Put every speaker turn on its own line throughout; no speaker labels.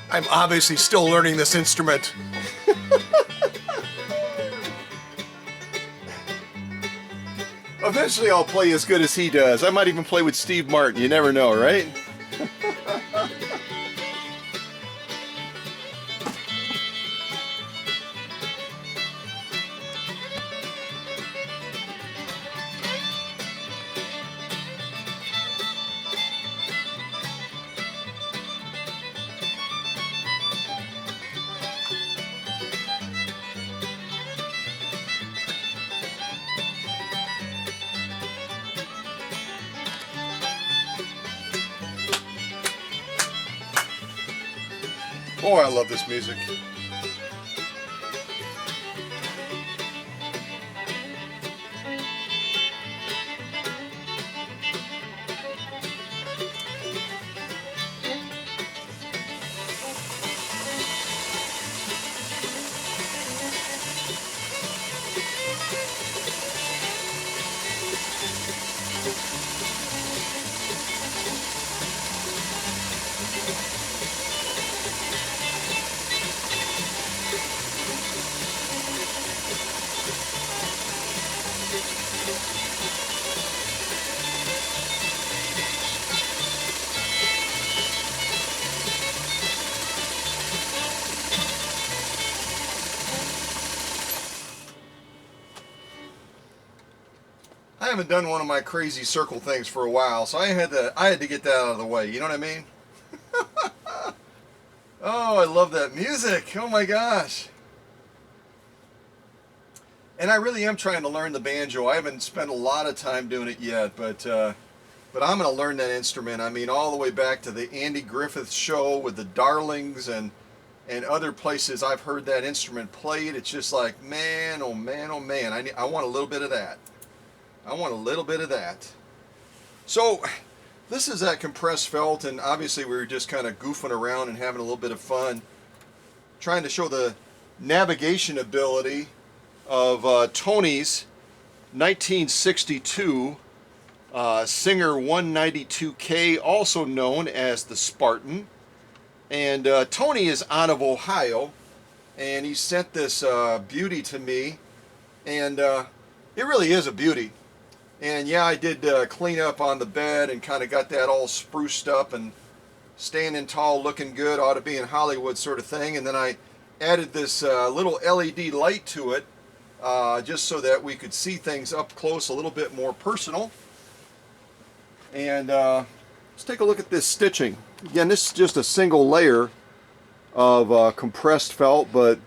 I'm obviously still learning this instrument.
Eventually I'll play as good as he does. I might even play with Steve Martin. You never know, right? Oh, I love this music. I haven't done one of my crazy circle things for a while, so I had to get that out of the way. You know what I mean? Oh, I love that music. Oh my gosh. And I really am trying to learn the banjo. I haven't spent a lot of time doing it yet, but I'm going to learn that instrument. I mean, all the way back to the Andy Griffith show with the Darlings and other places I've heard that instrument played. It's just like, man, oh man, oh man. I want a little bit of that. I want a little bit of that. So this is that compressed felt, and obviously we were just kind of goofing around and having a little bit of fun, trying to show the navigation ability of Tony's 1962 Singer 192K, also known as the Spartan. And Tony is out of Ohio, and he sent this beauty to me, and it really is a beauty. And yeah, I did clean up on the bed and kind of got that all spruced up and standing tall, looking good, ought to be in Hollywood sort of thing. And then I added this little LED light to it just so that we could see things up close, a little bit more personal. And let's take a look at this stitching. Again, this is just a single layer of compressed felt, but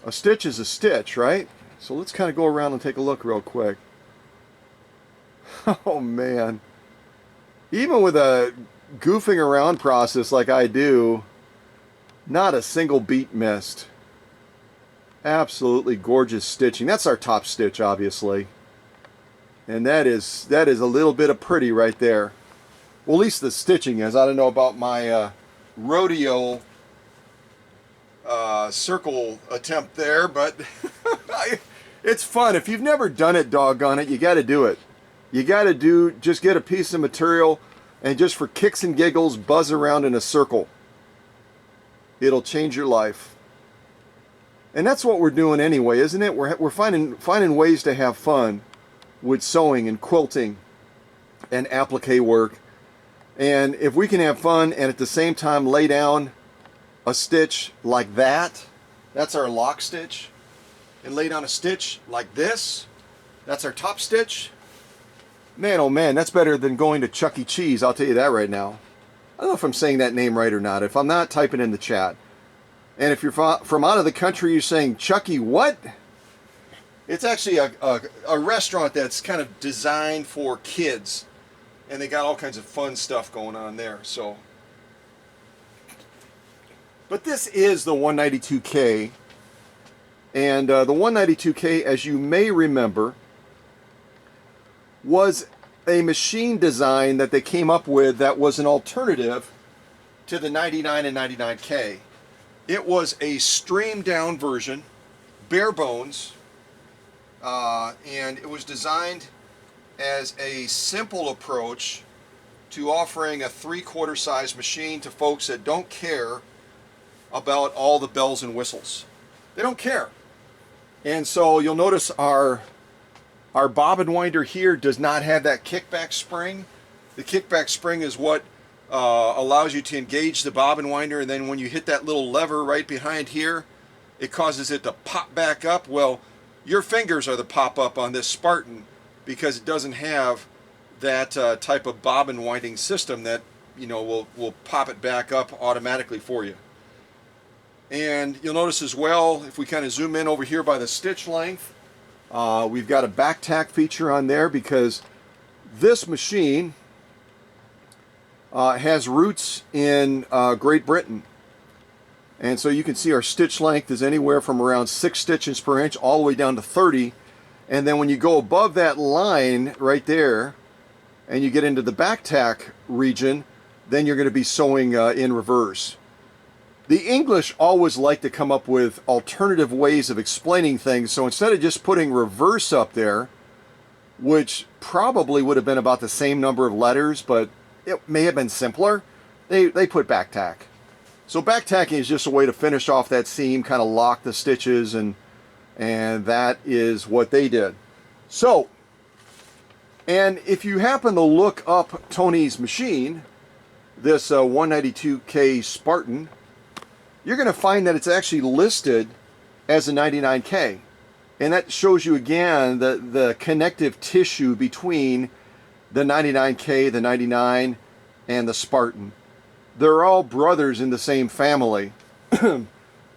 a stitch is a stitch, right? So let's kind of go around and take a look real quick. Oh man, even with a goofing around process like I do, not a single beat missed. Absolutely gorgeous stitching. That's our top stitch, obviously, and that is a little bit of pretty right there. Well, at least the stitching is. I don't know about my rodeo circle attempt there, but it's fun. If you've never done it, doggone it, you got to do it. You got to just get a piece of material and just for kicks and giggles, buzz around in a circle. It'll change your life. And that's what we're doing anyway, isn't it? We're finding ways to have fun with sewing and quilting and applique work. And if we can have fun and at the same time lay down a stitch like that, that's our lock stitch, and lay down a stitch like this, that's our top stitch. Man, oh man, that's better than going to Chuck E. Cheese, I'll tell you that right now. I don't know if I'm saying that name right or not. If I'm not, type it in the chat. And if you're from out of the country, you're saying, Chucky what? It's actually a restaurant that's kind of designed for kids. And they got all kinds of fun stuff going on there. So, but this is the 192K. And the 192K, as you may remember, was a machine design that they came up with that was an alternative to the 99 and 99K. It was a streamed down version, bare bones, and it was designed as a simple approach to offering a 3/4 size machine to folks that don't care about all the bells and whistles. They don't care. And so you'll notice our bobbin winder here does not have that kickback spring. The kickback spring is what allows you to engage the bobbin winder, and then when you hit that little lever right behind here, it causes it to pop back up. Well, your fingers are the pop-up on this Spartan because it doesn't have that type of bobbin winding system that, you know, will pop it back up automatically for you. And you'll notice as well, if we kind of zoom in over here by the stitch length, we've got a back tack feature on there because this machine has roots in Great Britain. And so you can see our stitch length is anywhere from around 6 stitches per inch all the way down to 30. And then when you go above that line right there and you get into the back tack region, then you're going to be sewing in reverse. The English always like to come up with alternative ways of explaining things. So instead of just putting reverse up there, which probably would have been about the same number of letters, but it may have been simpler, they put back tack. So back tacking is just a way to finish off that seam, kind of lock the stitches, and that is what they did. So, and if you happen to look up Tony's machine, this 192K Spartan, you're going to find that it's actually listed as a 99K. And that shows you again the connective tissue between the 99K, the 99, and the Spartan. They're all brothers in the same family.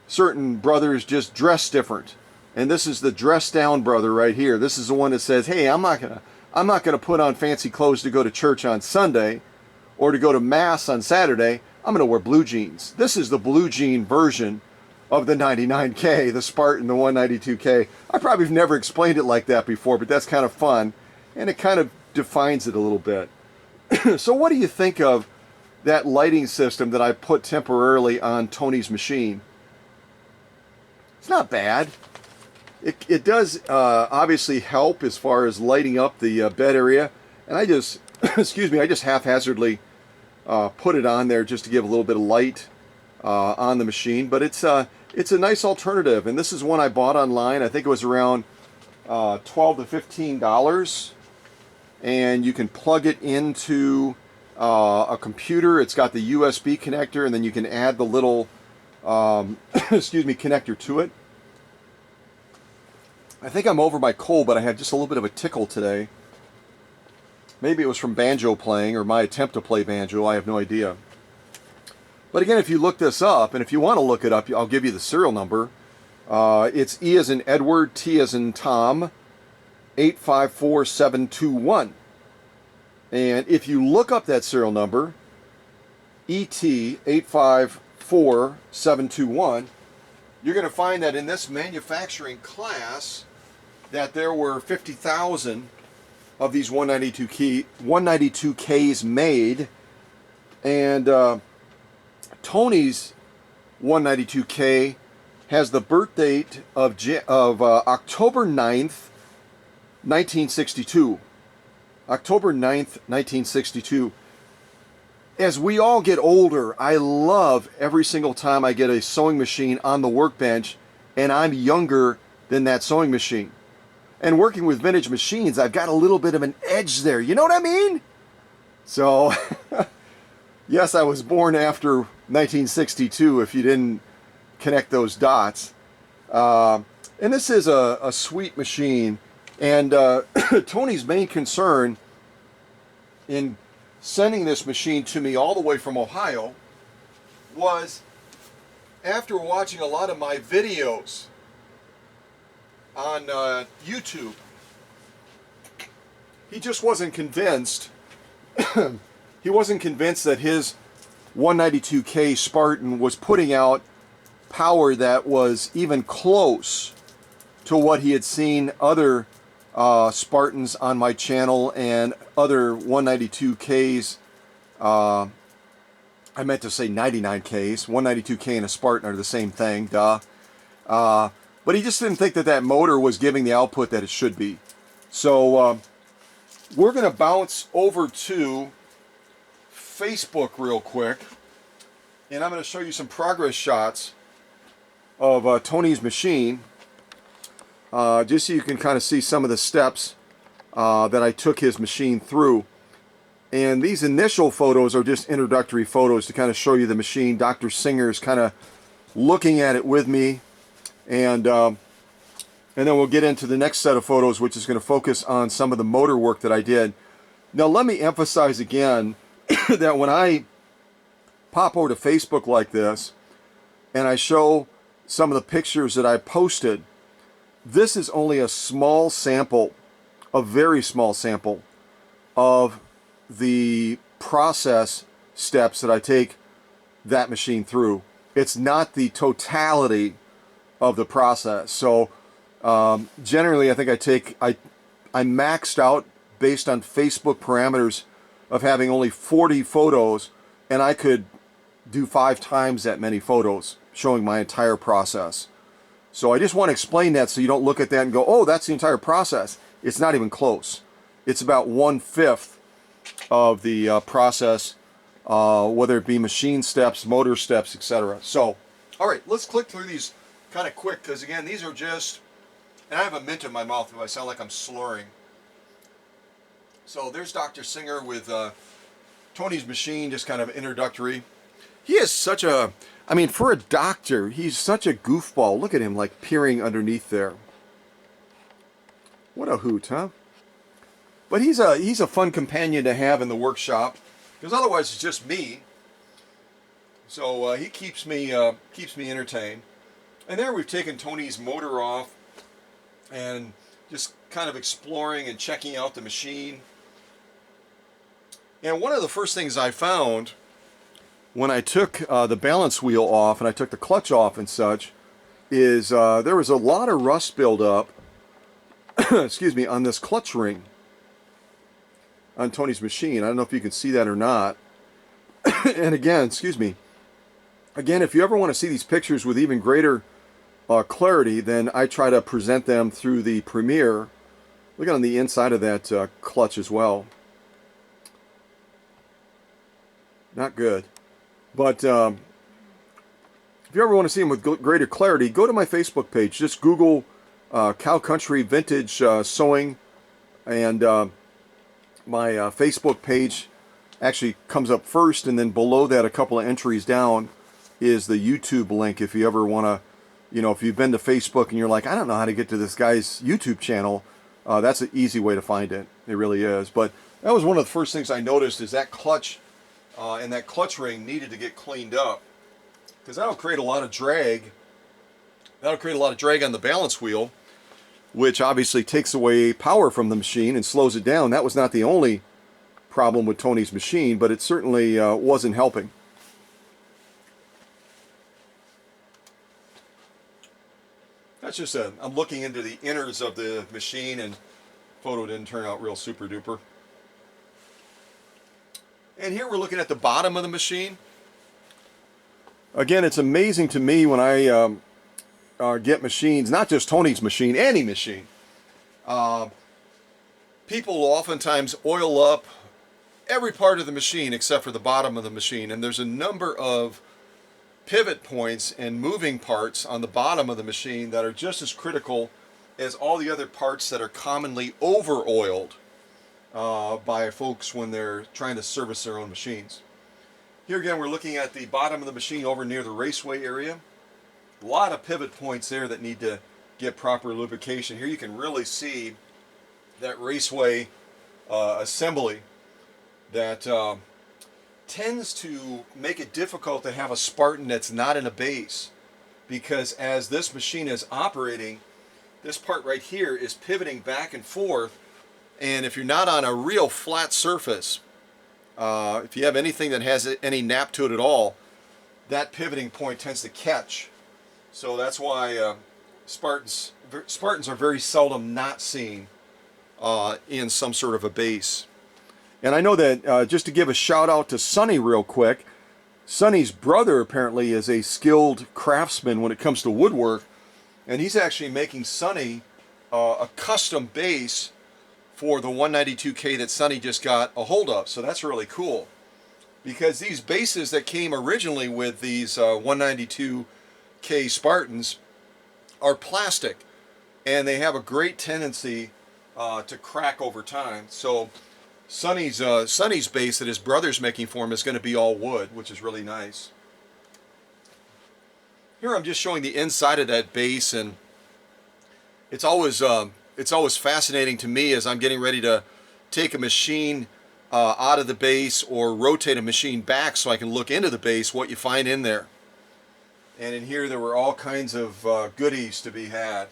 Certain brothers just dress different. And this is the dress down brother right here. This is the one that says, hey, I'm not gonna put on fancy clothes to go to church on Sunday or to go to mass on Saturday. I'm gonna wear blue jeans. This is the blue jean version of the 99K, the Spartan, the 192K. I probably have never explained it like that before, but that's kind of fun. And it kind of defines it a little bit. So what do you think of that lighting system that I put temporarily on Tony's machine? It's not bad. It does obviously help as far as lighting up the bed area. And I just, excuse me, I just haphazardly put it on there just to give a little bit of light on the machine. But it's a nice alternative. And this is one I bought online. I think it was around $12 to $15. And you can plug it into a computer. It's got the USB connector, and then you can add the little excuse me, connector to it. I think I'm over my cold, but I had just a little bit of a tickle today. Maybe it was from banjo playing or my attempt to play banjo. I have no idea. But again, if you look this up, and if you want to look it up, I'll give you the serial number. It's E as in Edward, T as in Tom, 854721. And if you look up that serial number, ET 854721, you're going to find that in this manufacturing class that there were 50,000 of these 192Ks made. And Tony's 192K has the birth date of October 9th, 1962. October 9th, 1962. As we all get older, I love every single time I get a sewing machine on the workbench and I'm younger than that sewing machine. And working with vintage machines, I've got a little bit of an edge there. You know what I mean? So, yes, I was born after 1962 if you didn't connect those dots. And this is a sweet machine. And Tony's main concern in sending this machine to me all the way from Ohio was, after watching a lot of my videos on YouTube, he just wasn't convinced. He wasn't convinced that his 192K Spartan was putting out power that was even close to what he had seen other Spartans on my channel and other 192Ks. I meant to say 99Ks. 192K and a Spartan are the same thing, duh. But he just didn't think that that motor was giving the output that it should be. So we're going to bounce over to Facebook real quick. and I'm going to show you some progress shots of Tony's machine, just so you can kind of see some of the steps that I took his machine through. And these initial photos are just introductory photos to kind of show you the machine. Dr. Singer's kind of looking at it with me, and then we'll get into the next set of photos, which is going to focus on some of the motor work that I did. Now let me emphasize again that when I pop over to Facebook like this and I show some of the pictures that I posted, this is only a small sample, a very small sample of the process steps that I take that machine through. It's not the totality of the process. So generally I think I maxed out based on Facebook parameters of having only 40 photos, and I could do 5 times that many photos showing my entire process. So I just want to explain that so you don't look at that and go, oh, that's the entire process. It's not even close. It's about 1/5 of the process, whether it be machine steps, motor steps, etc. So, all right, let's click through these kind of quick, because again, these are just, and I have a mint in my mouth if I sound like I'm slurring. So there's Dr. Singer with Tony's machine, just kind of introductory. He is such a, I mean, for a doctor, he's such a goofball. Look at him, like peering underneath there. What a hoot, huh? But he's a fun companion to have in the workshop, because otherwise it's just me. So he keeps me entertained. And there we've taken Tony's motor off and just kind of exploring and checking out the machine. And one of the first things I found when I took the balance wheel off and I took the clutch off and such is there was a lot of rust buildup excuse me, on this clutch ring on Tony's machine. I don't know if you can see that or not. And again, excuse me, again, if you ever want to see these pictures with even greater clarity, then I try to present them through the Premiere. Look on the inside of that clutch as well. Not good. But if you ever want to see them with greater clarity, go to my Facebook page. Just Google Cow Country Vintage Sewing, and my Facebook page actually comes up first, and then below that, a couple of entries down, is the YouTube link. If you ever want to, you know, if you've been to Facebook and you're like, I don't know how to get to this guy's YouTube channel, that's an easy way to find it. It really is. But that was one of the first things I noticed, is that clutch and that clutch ring needed to get cleaned up, because that'll create a lot of drag. That'll create a lot of drag on the balance wheel, which obviously takes away power from the machine and slows it down. That was not the only problem with Tony's machine, but it certainly wasn't helping. That's just I'm looking into the innards of the machine, and photo didn't turn out real super duper. And here we're looking at the bottom of the machine. Again, it's amazing to me when I get machines, not just Tony's machine, any machine. People oftentimes oil up every part of the machine except for the bottom of the machine, and there's a number of pivot points and moving parts on the bottom of the machine that are just as critical as all the other parts that are commonly over-oiled by folks when they're trying to service their own machines. Here again, we're looking at the bottom of the machine over near the raceway area. A lot of pivot points there that need to get proper lubrication. Here you can really see that raceway assembly that tends to make it difficult to have a Spartan that's not in a base, because as this machine is operating, this part right here is pivoting back and forth, and if you're not on a real flat surface, if you have anything that has any nap to it at all, that pivoting point tends to catch. So that's why Spartans are very seldom not seen in some sort of a base. And I know that, just to give a shout out to Sonny real quick, Sonny's brother apparently is a skilled craftsman when it comes to woodwork, and he's actually making Sonny a custom base for the 192K that Sonny just got a hold of. So that's really cool. because these bases that came originally with these 192K Spartans are plastic, and they have a great tendency to crack over time. So Sonny's base that his brother's making for him is going to be all wood, which is really nice. Here I'm just showing the inside of that base, and it's always fascinating to me as I'm getting ready to take a machine out of the base or rotate a machine back so I can look into the base, what you find in there. And in here there were all kinds of goodies to be had.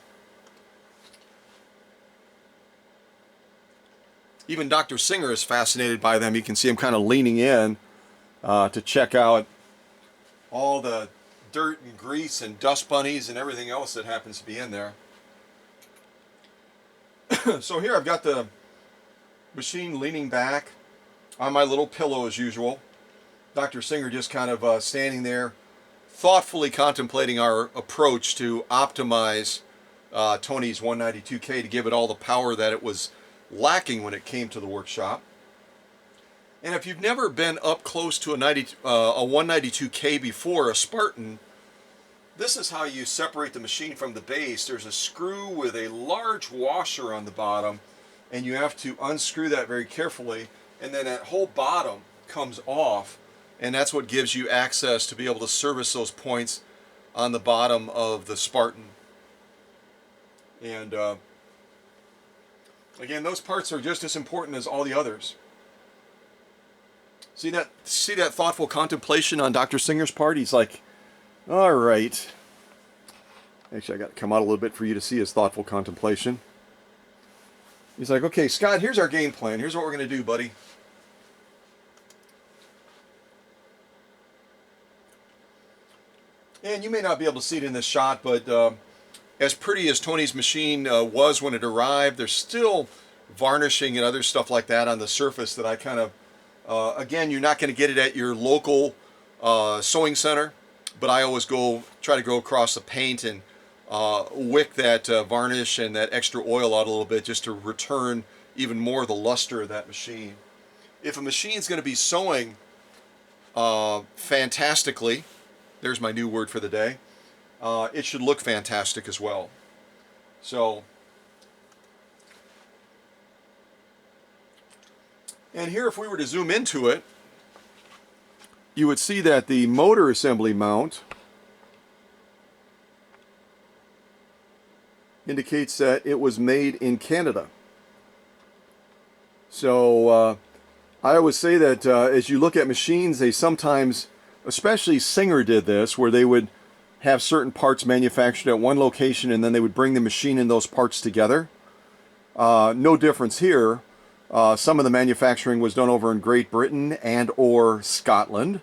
Even Dr. Singer is fascinated by them. You can see him kind of leaning in to check out all the dirt and grease and dust bunnies and everything else that happens to be in there. So here I've got the machine leaning back on my little pillow as usual. Dr. Singer just kind of standing there thoughtfully contemplating our approach to optimize Tony's 192K to give it all the power that it was lacking when it came to the workshop. And if you've never been up close to a 192K before, a Spartan, this is how you separate the machine from the base. There's a screw with a large washer on the bottom, and you have to unscrew that very carefully, and then that whole bottom comes off, and that's what gives you access to be able to service those points on the bottom of the Spartan. And again, those parts are just as important as all the others. See that thoughtful contemplation on Dr. Singer's part? He's like, all right. Actually, I got to come out a little bit for you to see his thoughtful contemplation. He's like, okay, Scott, here's our game plan. Here's what we're going to do, buddy. And you may not be able to see it in this shot, but as pretty as Tony's machine was when it arrived, there's still varnishing and other stuff like that on the surface that I kind of, again, you're not going to get it at your local sewing center, but I always try to go across the paint and wick that varnish and that extra oil out a little bit just to return even more of the luster of that machine. If a machine's going to be sewing fantastically, there's my new word for the day, it should look fantastic as well. So, and here if we were to zoom into it, you would see that the motor assembly mount indicates that it was made in Canada. So I always say that as you look at machines, they sometimes, especially Singer did this, where they would have certain parts manufactured at one location and then they would bring the machine and those parts together. No difference here. Some of the manufacturing was done over in Great Britain and or Scotland.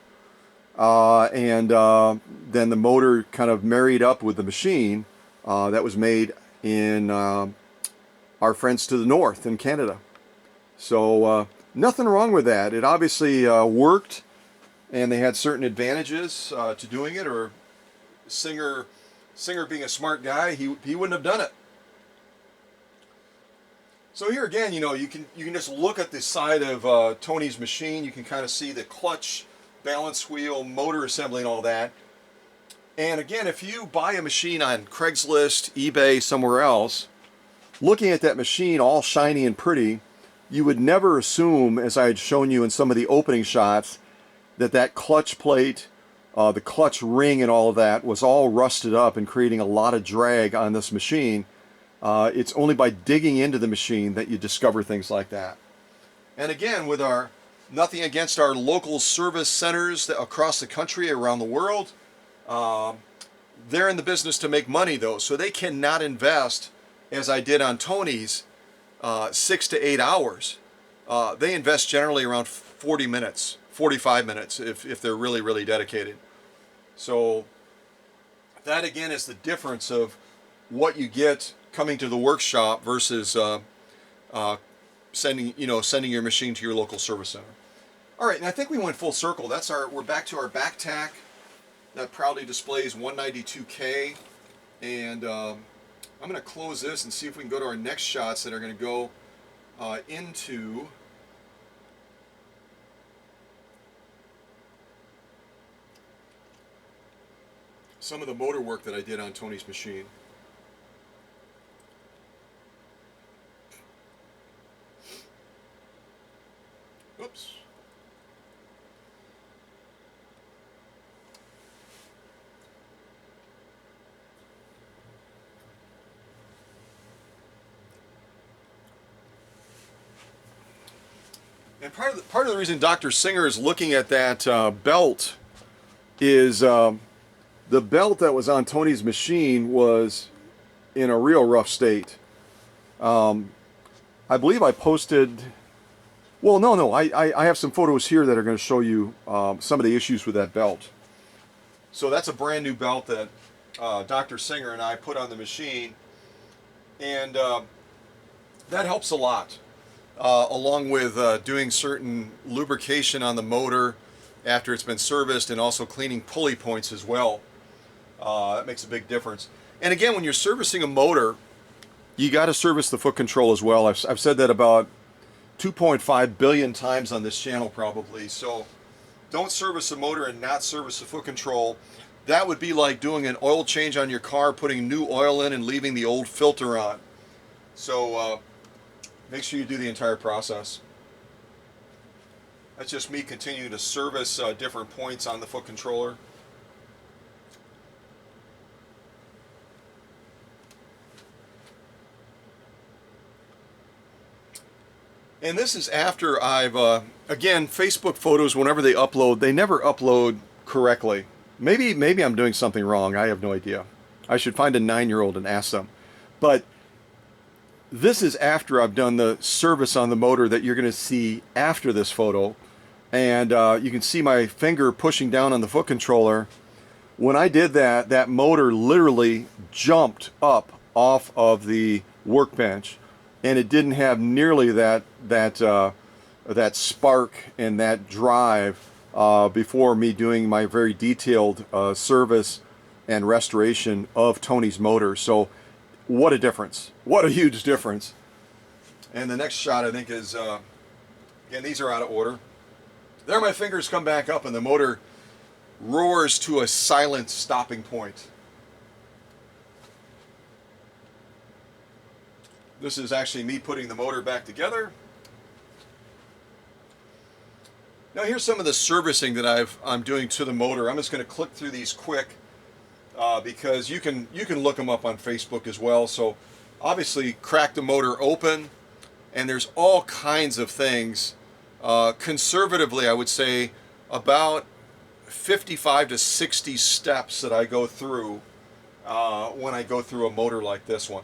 And then the motor kind of married up with the machine that was made in our friends to the north in Canada. So nothing wrong with that. It obviously worked, and they had certain advantages to doing it, or Singer being a smart guy, he wouldn't have done it. So here again, you can just look at the side of Tony's machine. You can kind of see the clutch, balance wheel, motor assembly, and all that. And again, if you buy a machine on Craigslist, eBay, somewhere else, looking at that machine all shiny and pretty, you would never assume, as I had shown you in some of the opening shots, that clutch plate, the clutch ring and all of that was all rusted up and creating a lot of drag on this machine. It's only by digging into the machine that you discover things like that. And again, with nothing against our local service centers across the country, around the world, they're in the business to make money though, so they cannot invest, as I did on Tony's, 6 to 8 hours. They invest generally around 40 minutes, 45 minutes if they're really, really dedicated. So that again is the difference of what you get coming to the workshop versus sending your machine to your local service center. All right, and I think we went full circle. We're back to our back tack that proudly displays 192K, and I'm going to close this and see if we can go to our next shots that are going to go some of the motor work that I did on Tony's machine. Oops. And part of the reason Dr. Singer is looking at that belt is the belt that was on Tony's machine was in a real rough state. I believe I posted, well, no, I have some photos here that are going to show you some of the issues with that belt. So that's a brand new belt that Dr. Singer and I put on the machine, and that helps a lot. Along with doing certain lubrication on the motor after it's been serviced, and also cleaning pulley points as well. That makes a big difference. And again, when you're servicing a motor, you got to service the foot control as well. I've said that about 2.5 billion times on this channel probably. So don't service a motor and not service the foot control. That would be like doing an oil change on your car, putting new oil in and leaving the old filter on. So make sure you do the entire process. That's just me continuing to service different points on the foot controller. And this is after I've, again, Facebook photos, whenever they upload, they never upload correctly. Maybe I'm doing something wrong. I have no idea. I should find a 9-year-old and ask them. But this is after I've done the service on the motor that you're going to see after this photo. And you can see my finger pushing down on the foot controller. When I did that, that motor literally jumped up off of the workbench. And it didn't have nearly that spark and that drive before me doing my very detailed service and restoration of Tony's motor. So what a difference. What a huge difference. And the next shot, I think, is, again, these are out of order. There my fingers come back up and the motor roars to a silent stopping point. This is actually me putting the motor back together. Now here's some of the servicing that I'm doing to the motor. I'm just going to click through these quick because you can look them up on Facebook as well. So obviously crack the motor open, and there's all kinds of things. Conservatively, I would say about 55 to 60 steps that I go through when I go through a motor like this one.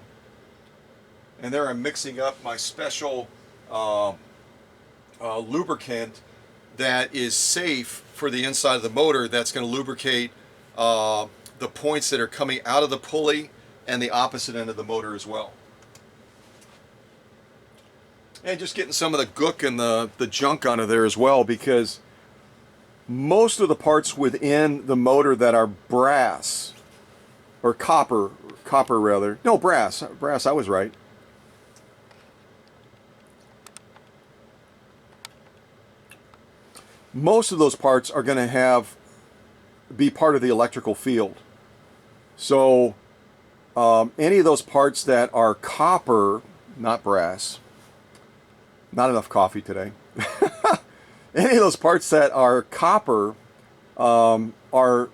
And there I'm mixing up my special lubricant that is safe for the inside of the motor, that's going to lubricate the points that are coming out of the pulley and the opposite end of the motor as well. And just getting some of the gook and the junk out of there as well, because most of the parts within the motor that are brass, or copper rather, no, brass, I was right. Most of those parts are going to be part of the electrical field. So any of those parts that are copper, not brass, not enough coffee today. Any of those parts that are copper are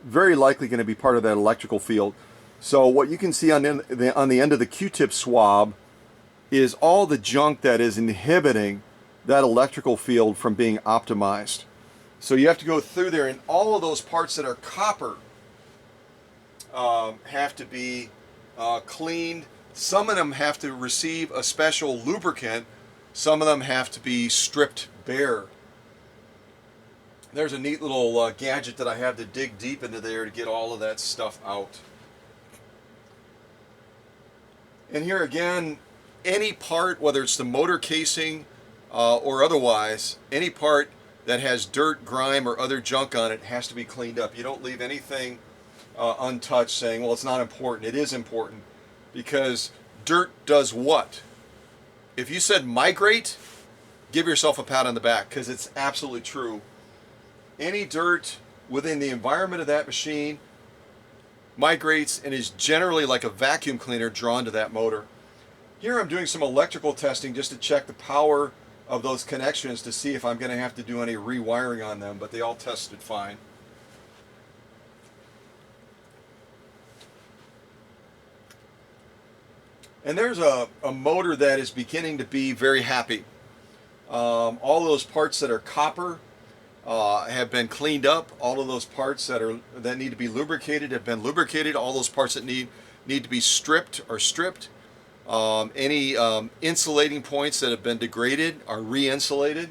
very likely going to be part of that electrical field. So what you can see on the end of the Q-tip swab is all the junk that is inhibiting that electrical field from being optimized. So you have to go through there, and all of those parts that are copper have to be cleaned. Some of them have to receive a special lubricant. Some of them have to be stripped bare. There's a neat little gadget that I have to dig deep into there to get all of that stuff out. And here again, any part, whether it's the motor casing or otherwise, any part that has dirt, grime, or other junk on it has to be cleaned up. You don't leave anything untouched saying, well, it's not important. It is important, because dirt does what? If you said migrate, give yourself a pat on the back, because it's absolutely true. Any dirt within the environment of that machine migrates and is generally like a vacuum cleaner drawn to that motor. Here I'm doing some electrical testing just to check the power of those connections to see if I'm going to have to do any rewiring on them, but they all tested fine. And there's a motor that is beginning to be very happy. All those parts that are copper have been cleaned up. All of those parts that need to be lubricated have been lubricated. All those parts that need to be stripped are stripped. Any insulating points that have been degraded are re-insulated.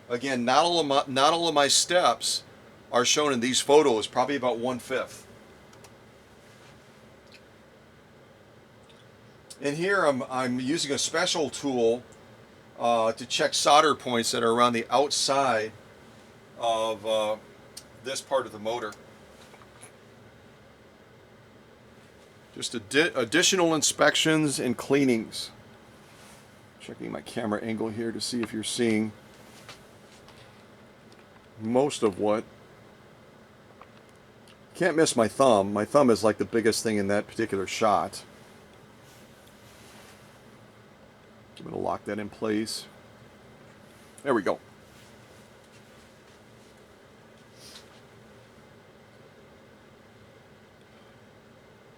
Again, not all of my steps are shown in these photos, probably about 1/5. And here I'm using a special tool to check solder points that are around the outside of this part of the motor. Just additional inspections and cleanings. Checking my camera angle here to see if you're seeing most of what. Can't miss my thumb. My thumb is like the biggest thing in that particular shot. I'm going to lock that in place. There we go.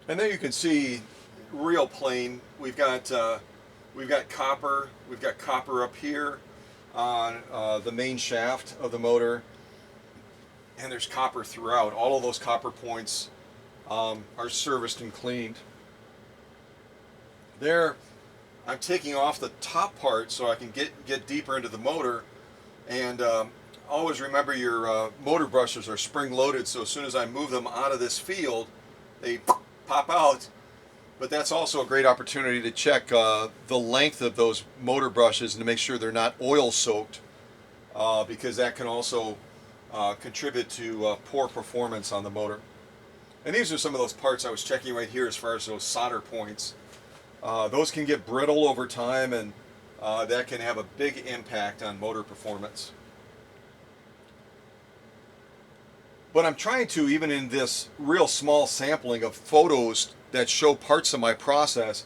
And there you can see real plain. We've got copper. We've got copper up here on the main shaft of the motor, and there's copper throughout. All of those copper points are serviced and cleaned. There, I'm taking off the top part so I can get deeper into the motor, and always remember your motor brushes are spring loaded, so as soon as I move them out of this field, they pop out. But that's also a great opportunity to check the length of those motor brushes and to make sure they're not oil soaked, because that can also contribute to poor performance on the motor. And these are some of those parts I was checking right here as far as those solder points. Those can get brittle over time, and that can have a big impact on motor performance. But I'm trying to, even in this real small sampling of photos that show parts of my process,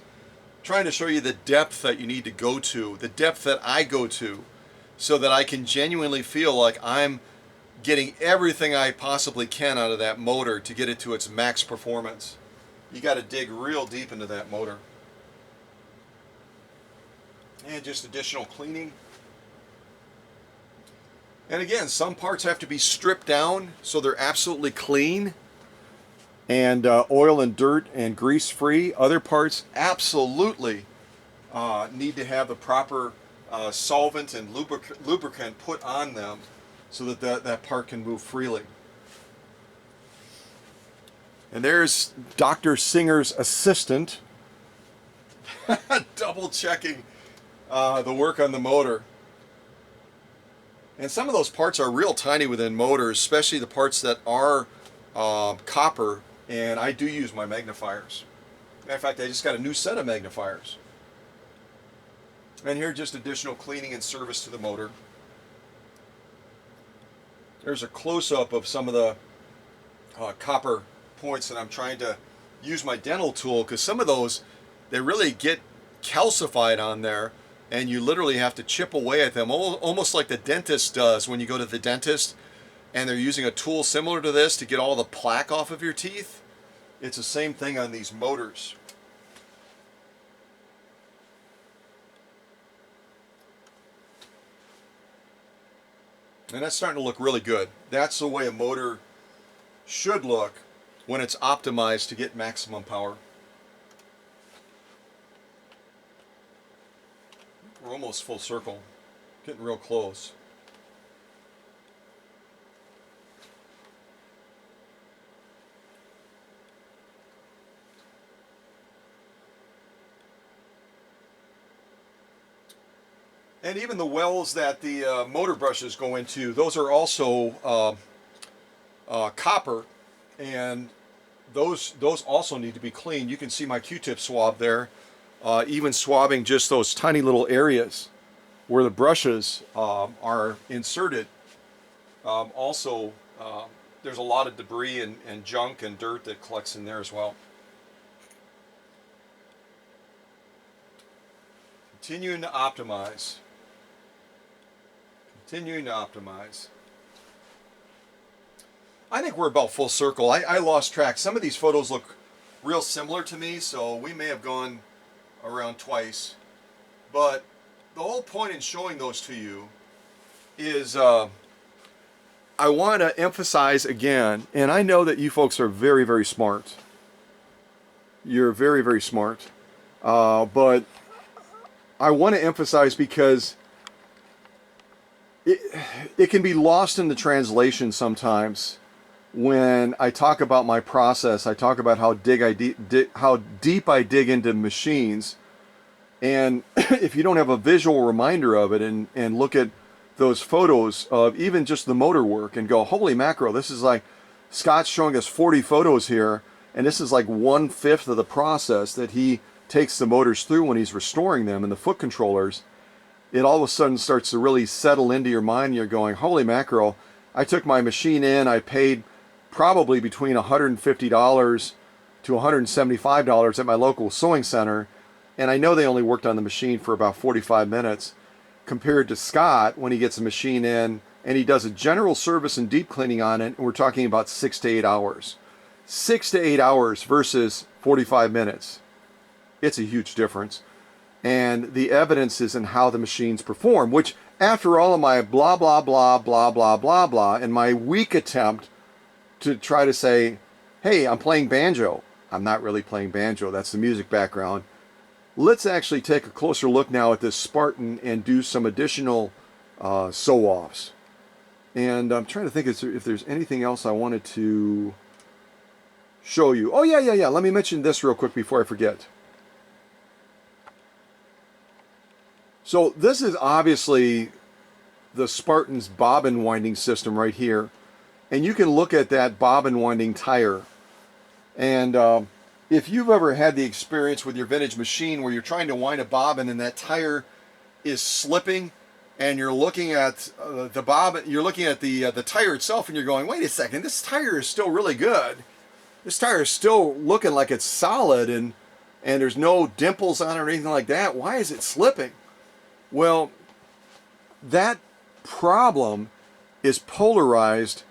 trying to show you the depth that you need to go to, the depth that I go to, so that I can genuinely feel like I'm getting everything I possibly can out of that motor to get it to its max performance. You got to dig real deep into that motor. And just additional cleaning. And again, some parts have to be stripped down so they're absolutely clean and oil and dirt and grease free. Other parts absolutely need to have the proper solvent and lubricant put on them so that that part can move freely. And there's Dr. Singer's assistant double checking the work on the motor. And some of those parts are real tiny within motors, especially the parts that are copper, and I do use my magnifiers. Matter of fact, I just got a new set of magnifiers. And here, just additional cleaning and service to the motor. There's a close-up of some of the copper points that I'm trying to use my dental tool, because some of those, they really get calcified on there, and you literally have to chip away at them, almost like the dentist does when you go to the dentist and they're using a tool similar to this to get all the plaque off of your teeth. It's the same thing on these motors. And that's starting to look really good. That's the way a motor should look when it's optimized to get maximum power. We're almost full circle, getting real close. And even the wells that the motor brushes go into, those are also copper, and those also need to be cleaned. You can see my Q-tip swab there, even swabbing just those tiny little areas where the brushes are inserted. Also there's a lot of debris and junk and dirt that collects in there as well. Continuing to optimize. Continuing to optimize. I think we're about full circle. I lost track. Some of these photos look real similar to me, so we may have gone around twice. But the whole point in showing those to you is I want to emphasize again, and I know that you folks are very, very smart. You're very, very smart. But I want to emphasize because it can be lost in the translation sometimes. When I talk about my process, I talk about how deep I dig into machines, and if you don't have a visual reminder of it and look at those photos of even just the motor work and go, holy mackerel, this is like, Scott's showing us 40 photos here, and this is like 1/5 of the process that he takes the motors through when he's restoring them and the foot controllers. It all of a sudden starts to really settle into your mind, and you're going, holy mackerel, I took my machine in, I paid probably between $150 to $175 at my local sewing center, and I know they only worked on the machine for about 45 minutes, compared to Scott when he gets a machine in and he does a general service and deep cleaning on it, and we're talking about 6 to 8 hours. 6 to 8 hours versus 45 minutes. It's a huge difference. And the evidence is in how the machines perform, which after all of my blah, blah, blah, blah, blah, blah, blah, and my weak attempt to try to say, hey, I'm playing banjo. I'm not really playing banjo. That's the music background. Let's actually take a closer look now at this Spartan and do some additional sew-offs. And I'm trying to think if there's anything else I wanted to show you. Oh, yeah. Let me mention this real quick before I forget. So this is obviously the Spartan's bobbin winding system right here. And you can look at that bobbin winding tire. And if you've ever had the experience with your vintage machine where you're trying to wind a bobbin and that tire is slipping, and you're looking at the bobbin, you're looking at the tire itself, and you're going, wait a second, this tire is still really good. This tire is still looking like it's solid, and there's no dimples on it or anything like that. Why is it slipping? Well, that problem is polarized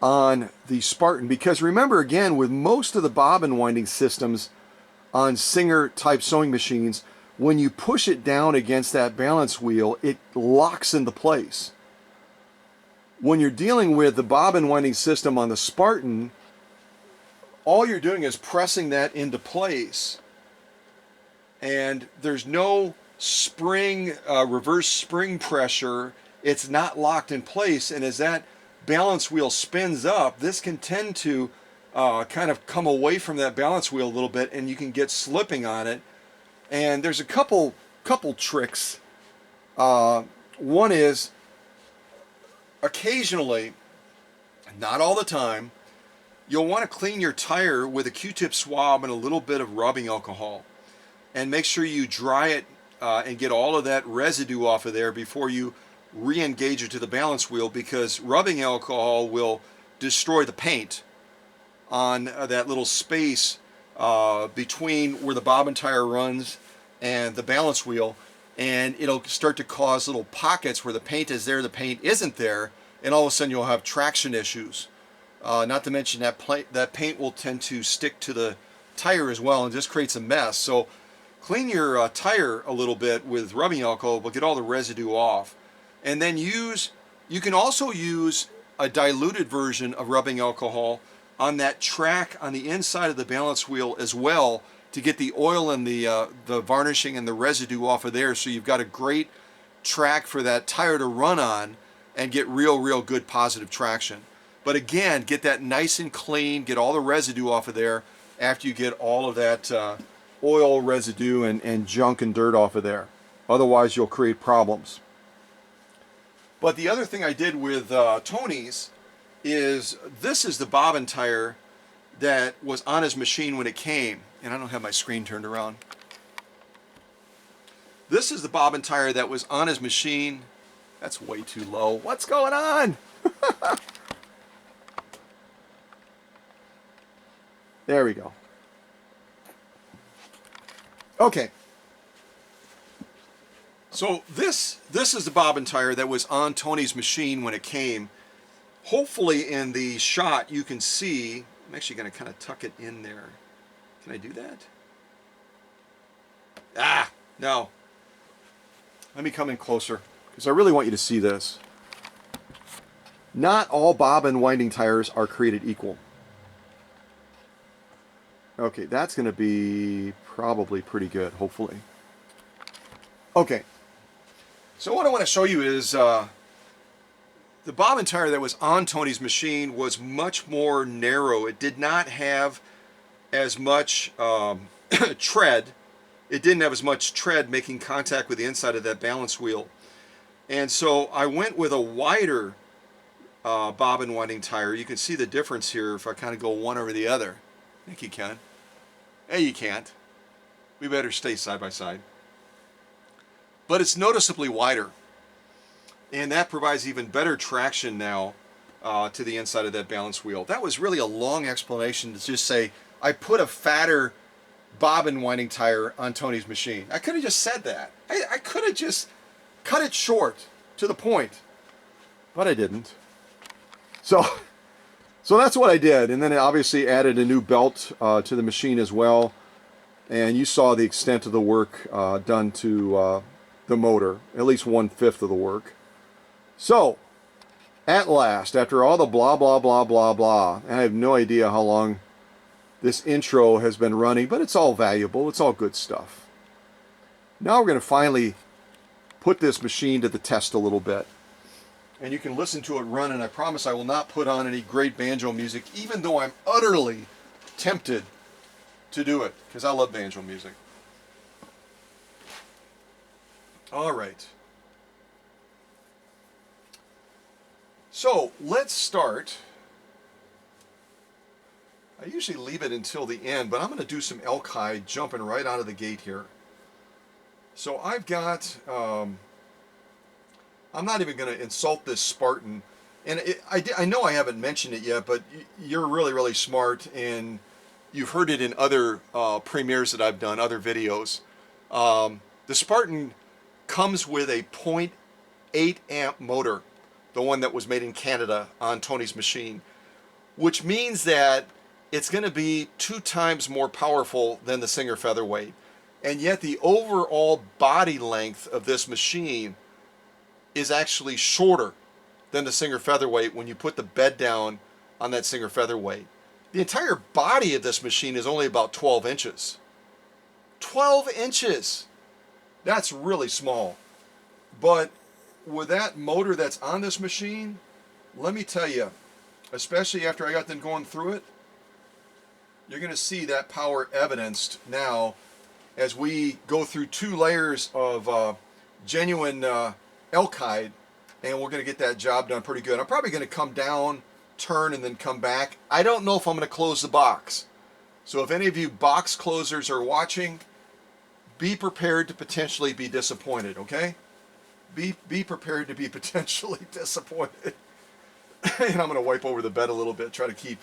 on the Spartan, because remember, again, with most of the bobbin winding systems on Singer type sewing machines, when you push it down against that balance wheel, it locks into place. When you're dealing with the bobbin winding system on the Spartan, all you're doing is pressing that into place, and there's no spring, reverse spring pressure. It's not locked in place, and as that balance wheel spins up, this can tend to kind of come away from that balance wheel a little bit, and you can get slipping on it. And there's a couple tricks. One is, occasionally, not all the time, you'll want to clean your tire with a Q-tip swab and a little bit of rubbing alcohol, and make sure you dry it and get all of that residue off of there before you re-engage it to the balance wheel, because rubbing alcohol will destroy the paint on that little space between where the bobbin tire runs and the balance wheel, and it'll start to cause little pockets where the paint is there, the paint isn't there, and all of a sudden you'll have traction issues. Not to mention that paint will tend to stick to the tire as well and just creates a mess. So clean your tire a little bit with rubbing alcohol, but get all the residue off. And then you can also use a diluted version of rubbing alcohol on that track on the inside of the balance wheel as well, to get the oil and the varnishing and the residue off of there, so you've got a great track for that tire to run on and get real good positive traction. But again, get that nice and clean, get all the residue off of there after you get all of that oil residue and junk and dirt off of there. Otherwise you'll create problems. But the other thing I did with Tony's is, this is the bobbin tire that was on his machine when it came. And I don't have my screen turned around. This is the bobbin tire that was on his machine. That's way too low. What's going on? There we go. Okay. So this is the bobbin tire that was on Tony's machine when it came. Hopefully in the shot you can see, I'm actually going to kind of tuck it in there. Can I do that? Ah, no. Let me come in closer because I really want you to see this. Not all bobbin winding tires are created equal. Okay, that's going to be probably pretty good, hopefully. Okay. So what I want to show you is the bobbin tire that was on Tony's machine was much more narrow. It did not have as much tread. It didn't have as much tread making contact with the inside of that balance wheel. And so I went with a wider bobbin winding tire. You can see the difference here if I kind of go one over the other. I think you can. Hey, you can't. We better stay side by side. But it's noticeably wider. And that provides even better traction now to the inside of that balance wheel. That was really a long explanation to just say, I put a fatter bobbin winding tire on Tony's machine. I could have just said that. I could have just cut it short to the point. But I didn't. So that's what I did. And then I obviously added a new belt to the machine as well. And you saw the extent of the work done to the motor, at least 1/5 of the work. So, at last, after all the blah, blah, blah, blah, blah, and I have no idea how long this intro has been running, but it's all valuable. It's all good stuff. Now we're going to finally put this machine to the test a little bit. And you can listen to it run, and I promise I will not put on any great banjo music, even though I'm utterly tempted to do it, because I love banjo music. All right. So let's start. I usually leave it until the end, but I'm going to do some elk hide jumping right out of the gate here. So I've got, I'm not even going to insult this Spartan. And I know I haven't mentioned it yet, but you're really, really smart, and you've heard it in other premieres that I've done, other videos. The Spartan comes with a 0.8 amp motor, the one that was made in Canada on Tony's machine, which means that it's going to be 2 times more powerful than the Singer Featherweight. And yet the overall body length of this machine is actually shorter than the Singer Featherweight when you put the bed down on that Singer Featherweight. The entire body of this machine is only about 12 inches. 12 inches! That's really small. But with that motor that's on this machine, let me tell you, especially after I got them going through it, you're going to see that power evidenced now as we go through 2 layers of genuine elk hide, and we're going to get that job done pretty good. I'm probably going to come down, turn, and then come back. I don't know if I'm going to close the box. So if any of you box closers are watching, be prepared to potentially be disappointed, okay? Be prepared to be potentially disappointed. And I'm going to wipe over the bed a little bit, try to keep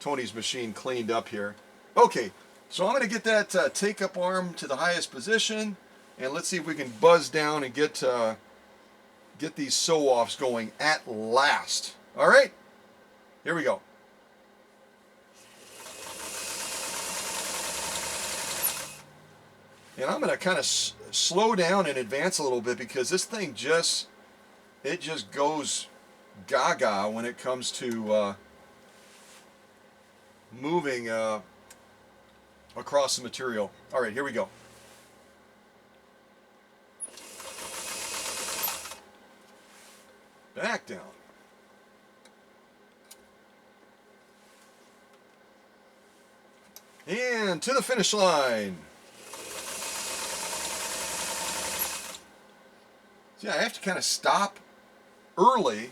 Tony's machine cleaned up here. Okay, so I'm going to get that take-up arm to the highest position, and let's see if we can buzz down and get these sew-offs going at last. All right, here we go. And I'm going to kind of slow down and advance a little bit because this thing just goes gaga when it comes to moving across the material. All right, here we go. Back down. And to the finish line. Yeah, I have to kind of stop early.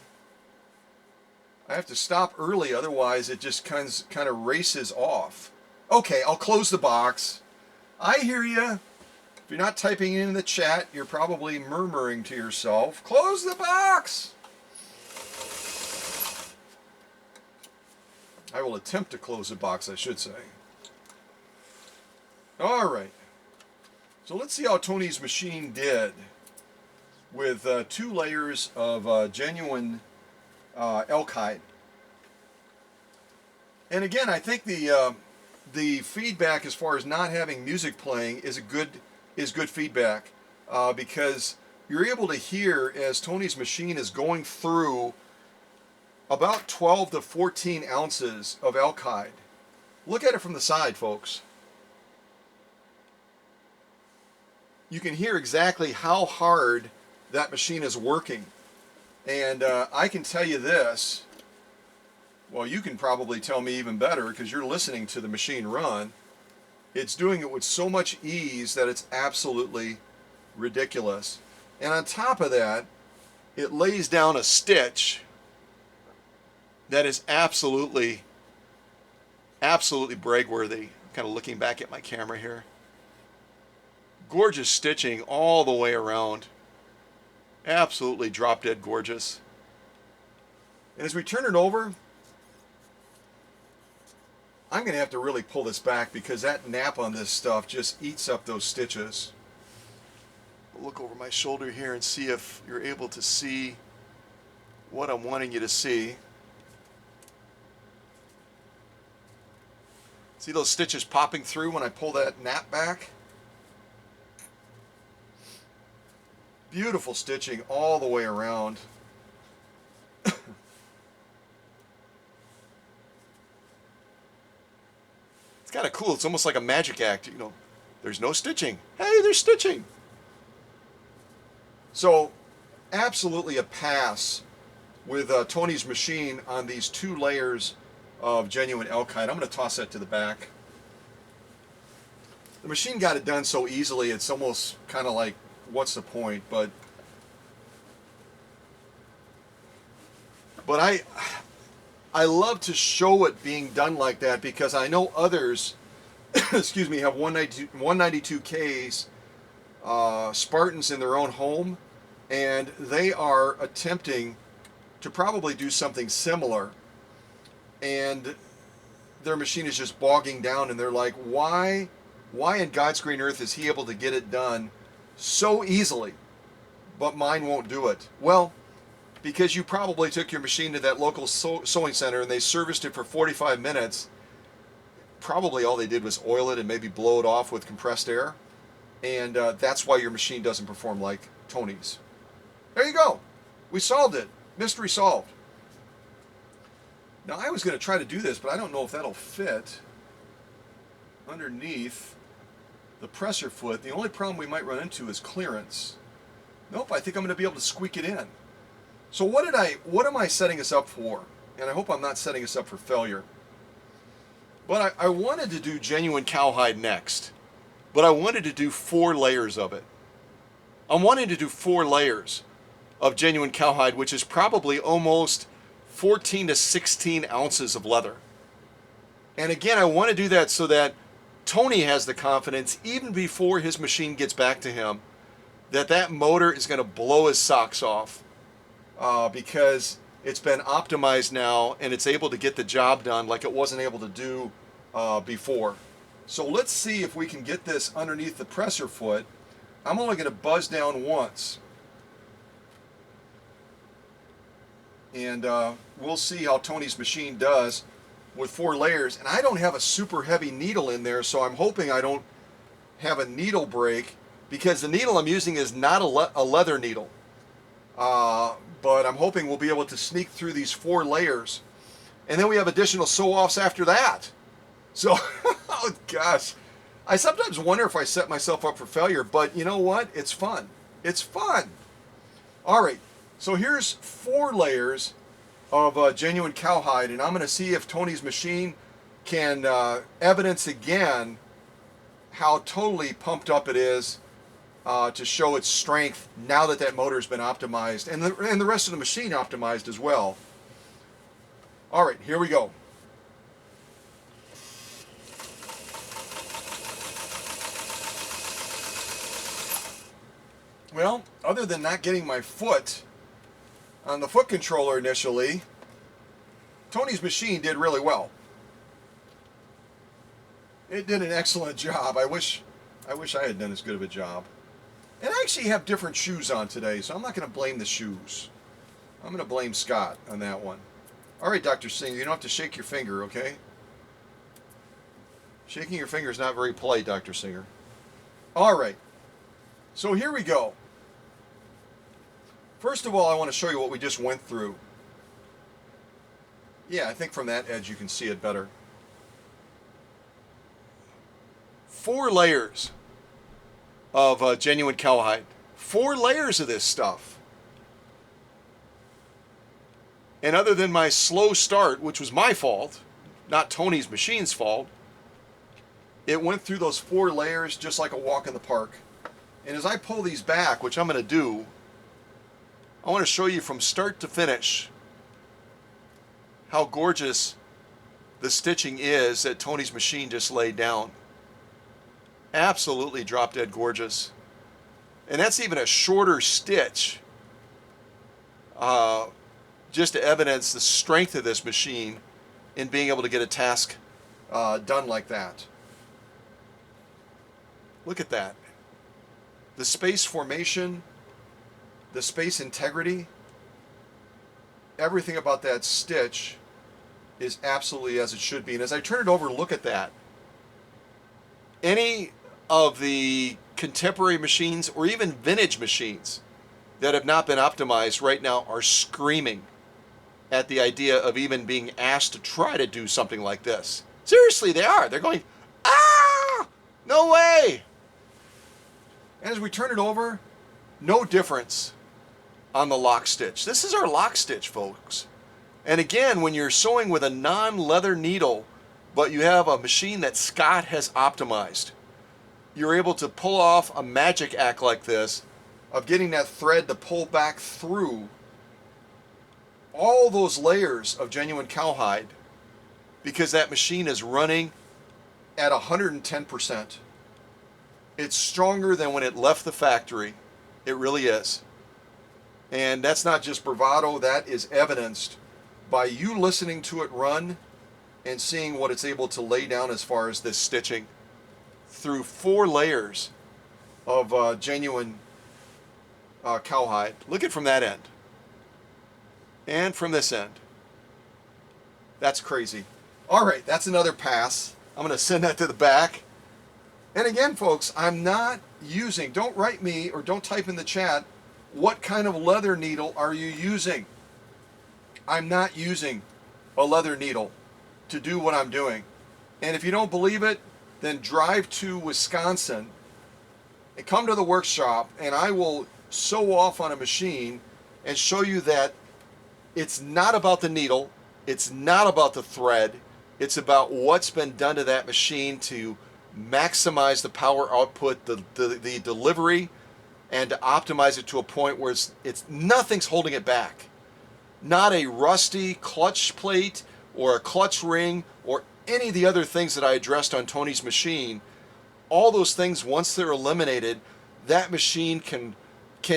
I have to stop early, otherwise it just kind of races off. Okay, I'll close the box. I hear you. If you're not typing in the chat, you're probably murmuring to yourself, close the box! I will attempt to close the box, I should say. All right. So let's see how Tony's machine did with 2 layers of genuine elk hide. And again, I think the feedback as far as not having music playing is good feedback because you're able to hear as Tony's machine is going through about 12 to 14 ounces of elk hide. Look at it from the side, folks. You can hear exactly how hard that machine is working. And I can tell you this, well, you can probably tell me even better because you're listening to the machine run. It's doing it with so much ease that it's absolutely ridiculous. And on top of that, it lays down a stitch that is absolutely brag-worthy. Kind of looking back at my camera here. Gorgeous stitching all the way around. Absolutely drop dead gorgeous. And as we turn it over, I'm going to have to really pull this back because that nap on this stuff just eats up those stitches. I'll look over my shoulder here and see if you're able to see what I'm wanting you to see. See those stitches popping through when I pull that nap back? Beautiful stitching all the way around. It's kind of cool. It's almost like a magic act. You know, there's no stitching. Hey, there's stitching. So, absolutely a pass with Tony's machine on these 2 layers of genuine elk hide. I'm going to toss that to the back. The machine got it done so easily, it's almost kind of like, what's the point? But I love to show it being done like that because I know others, excuse me, have 192Ks Spartans in their own home, and they are attempting to probably do something similar, and their machine is just bogging down, and they're like, why in God's green earth is he able to get it done so easily, but mine won't do it? Well, because you probably took your machine to that local sewing center and they serviced it for 45 minutes. Probably all they did was oil it and maybe blow it off with compressed air, and that's why your machine doesn't perform like Tony's. There you go. We solved it. Mystery solved. Now I was going to try to do this, but I don't know if that'll fit underneath the presser foot. The only problem we might run into is clearance. Nope, I think I'm going to be able to squeak it in. So what am I setting us up for? And I hope I'm not setting us up for failure. But I wanted to do genuine cowhide next. But I wanted to do 4 layers of it. I'm wanting to do 4 layers of genuine cowhide, which is probably almost 14 to 16 ounces of leather. And again, I want to do that so that Tony has the confidence, even before his machine gets back to him, that that motor is going to blow his socks off because it's been optimized now and it's able to get the job done like it wasn't able to do before. So let's see if we can get this underneath the presser foot. I'm only going to buzz down once. And we'll see how Tony's machine does with 4 layers. And I don't have a super heavy needle in there, so I'm hoping I don't have a needle break, because the needle I'm using is not a leather needle. But I'm hoping we'll be able to sneak through these 4 layers. And then we have additional sew-offs after that. So, oh gosh. I sometimes wonder if I set myself up for failure, but you know what? It's fun. It's fun. All right. So here's 4 layers of genuine cowhide, and I'm going to see if Tony's machine can evidence again how totally pumped up it is to show its strength now that that motor's been optimized, and the rest of the machine optimized as well. All right, here we go. Well, other than not getting my foot on the foot controller initially, Tony's machine did really well. It did an excellent job. I wish I had done as good of a job. And I actually have different shoes on today, so I'm not going to blame the shoes. I'm going to blame Scott on that one. All right, Dr. Singer, you don't have to shake your finger, okay? Shaking your finger is not very polite, Dr. Singer. All right, so here we go. First of all, I want to show you what we just went through. Yeah, I think from that edge you can see it better. 4 layers of genuine cowhide. 4 layers of this stuff. And other than my slow start, which was my fault, not Tony's machine's fault, it went through those 4 layers just like a walk in the park. And as I pull these back, which I'm going to do, I want to show you from start to finish how gorgeous the stitching is that Tony's machine just laid down. Absolutely drop dead gorgeous. And that's even a shorter stitch, just to evidence the strength of this machine in being able to get a task done like that. Look at that. The space formation, the space integrity, everything about that stitch is absolutely as it should be. And as I turn it over, look at that. Any of the contemporary machines or even vintage machines that have not been optimized right now are screaming at the idea of even being asked to try to do something like this. Seriously, they are. They're going, ah, no way. And as we turn it over, no difference on the lock stitch. This is our lock stitch, folks. And again, when you're sewing with a non-leather needle, but you have a machine that Scott has optimized, you're able to pull off a magic act like this of getting that thread to pull back through all those layers of genuine cowhide because that machine is running at 110%. It's stronger than when it left the factory. It really is. And that's not just bravado, that is evidenced by you listening to it run and seeing what it's able to lay down as far as this stitching through 4 layers of genuine cowhide. Look at from that end. And from this end. That's crazy. All right, that's another pass. I'm going to send that to the back. And again, folks, I'm not using, don't write me or don't type in the chat, what kind of leather needle are you using? I'm not using a leather needle to do what I'm doing. And if you don't believe it, then drive to Wisconsin and come to the workshop and I will sew off on a machine and show you that it's not about the needle, it's not about the thread, it's about what's been done to that machine to maximize the power output, the delivery, and to optimize it to a point where it's nothing's holding it back. Not a rusty clutch plate or a clutch ring or any of the other things that I addressed on Tony's machine. All those things, once they're eliminated, that machine can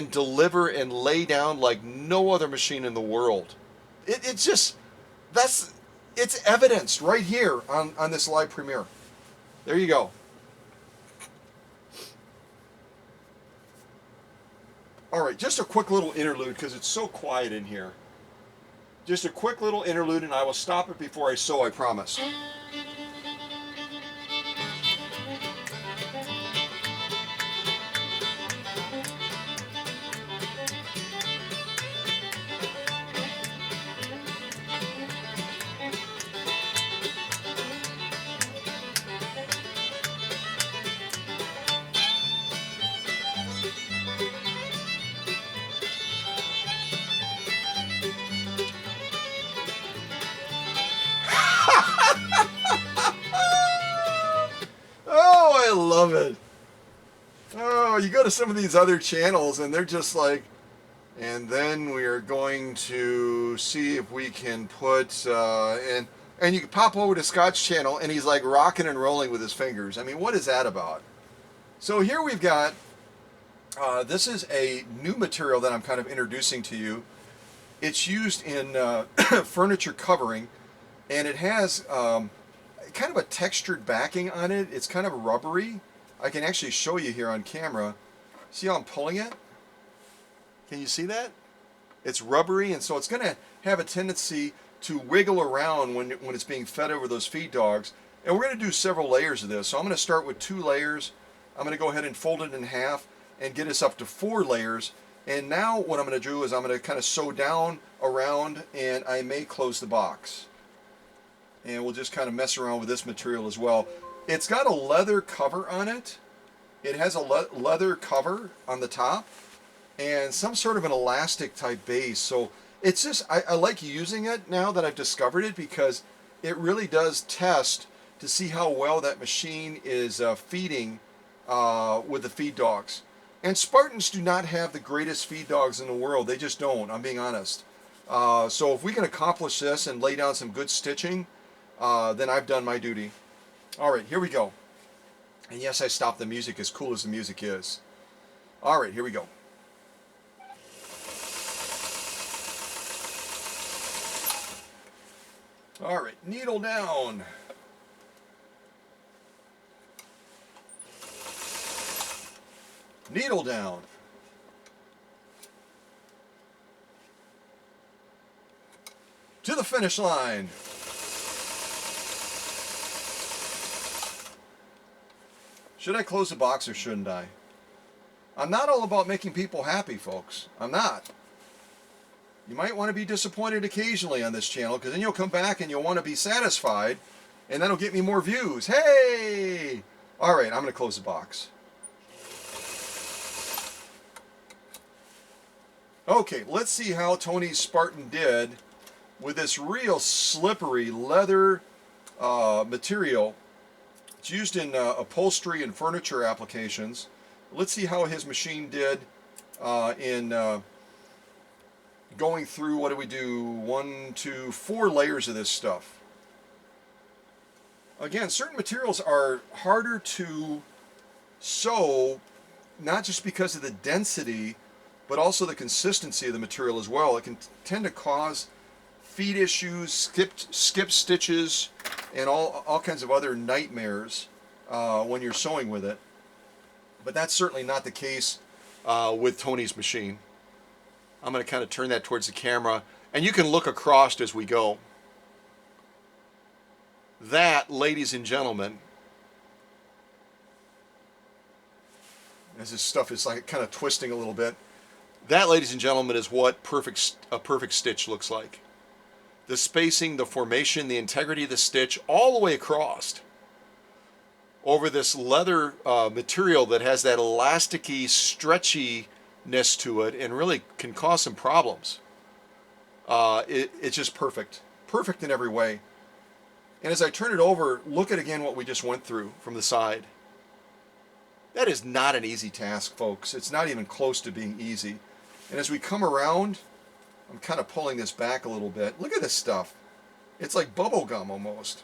deliver and lay down like no other machine in the world. It's just, it's evidenced right here on this live premiere. There you go. All right, just a quick little interlude because it's so quiet in here. Just a quick little interlude and I will stop it before I sew, I promise. I love it. Oh, you go to some of these other channels and they're just like, and then we are going to see if we can put, and you can pop over to Scott's channel and he's like rocking and rolling with his fingers. I mean, what is that about? So here we've got, this is a new material that I'm kind of introducing to you. It's used in furniture covering and it has kind of a textured backing on it. It's kind of rubbery. I can actually show you here on camera. See how I'm pulling it? Can you see that? It's rubbery, and so it's going to have a tendency to wiggle around when it's being fed over those feed dogs. And we're going to do several layers of this. So I'm going to start with 2 layers. I'm going to go ahead and fold it in half and get us up to 4 layers. And now what I'm going to do is I'm going to kind of sew down around, and I may close the box. And we'll just kind of mess around with this material as well. It's got a leather cover on it. It has a leather cover on the top and some sort of an elastic type base. So it's just, I like using it now that I've discovered it, because it really does test to see how well that machine is feeding with the feed dogs. And Spartans do not have the greatest feed dogs in the world. They just don't, I'm being honest. So if we can accomplish this and lay down some good stitching, then I've done my duty. All right, here we go. And yes, I stopped the music, as cool as the music is. All right, here we go. All right, needle down. Needle down. To the finish line. Should I close the box or shouldn't I? I'm not all about making people happy, folks. I'm not. You might want to be disappointed occasionally on this channel, because then you'll come back and you'll want to be satisfied, and that'll get me more views. Hey! All right, I'm going to close the box. Okay, let's see how Tony's Spartan did with this real slippery leather material. It's used in upholstery and furniture applications. Let's see how his machine did in going through, what do we do, 1, 2, 4 layers of this stuff. Again, certain materials are harder to sew, not just because of the density, but also the consistency of the material as well. It can tend to cause feed issues, skip stitches, and all kinds of other nightmares when you're sewing with it. But that's certainly not the case with Tony's machine. I'm going to kind of turn that towards the camera, and you can look across as we go. That, ladies and gentlemen, as this stuff is like kind of twisting a little bit, that, ladies and gentlemen, is what a perfect stitch looks like. The spacing, the formation, the integrity of the stitch, all the way across over this leather material that has that elasticy, stretchiness to it, and really can cause some problems. It's just perfect. Perfect in every way. And as I turn it over, look at again what we just went through from the side. That is not an easy task, folks. It's not even close to being easy. And as we come around, I'm kind of pulling this back a little bit. Look at this stuff. It's like bubble gum almost.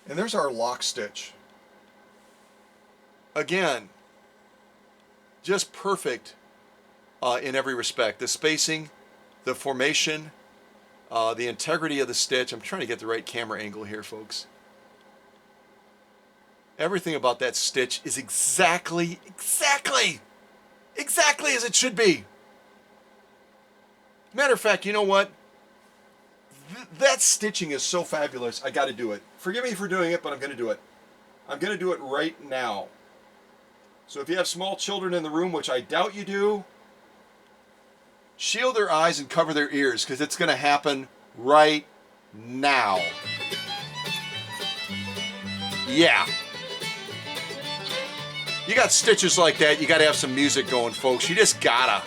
And there's our lock stitch. Again, just perfect in every respect. The spacing, the formation, the integrity of the stitch. I'm trying to get the right camera angle here, folks. Everything about that stitch is exactly as it should be. Matter of fact, you know what? That stitching is so fabulous, I got to do it. Forgive me for doing it, but I'm going to do it. I'm going to do it right now. So if you have small children in the room, which I doubt you do, shield their eyes and cover their ears, because it's going to happen right now. Yeah. You got stitches like that, you got to have some music going, folks. You just gotta.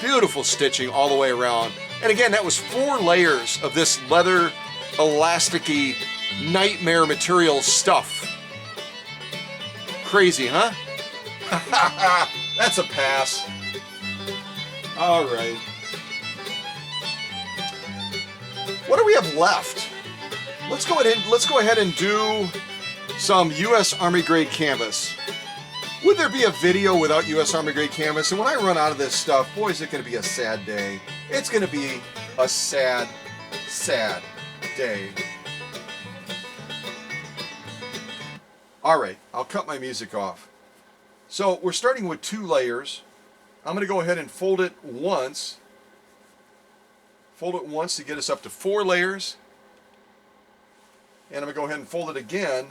Beautiful stitching all the way around. And again, that was 4 layers of this leather, elasticy, nightmare material stuff. Crazy, huh? That's a pass. All right. What do we have left? Let's go ahead and do some U.S. Army grade canvas. Would there be a video without U.S. Army grade canvas? And when I run out of this stuff, boy, is it going to be a sad day. It's going to be a sad, sad day. All right, I'll cut my music off. So we're starting with 2 layers. I'm going to go ahead and fold it once. Fold it once to get us up to 4 layers. And I'm going to go ahead and fold it again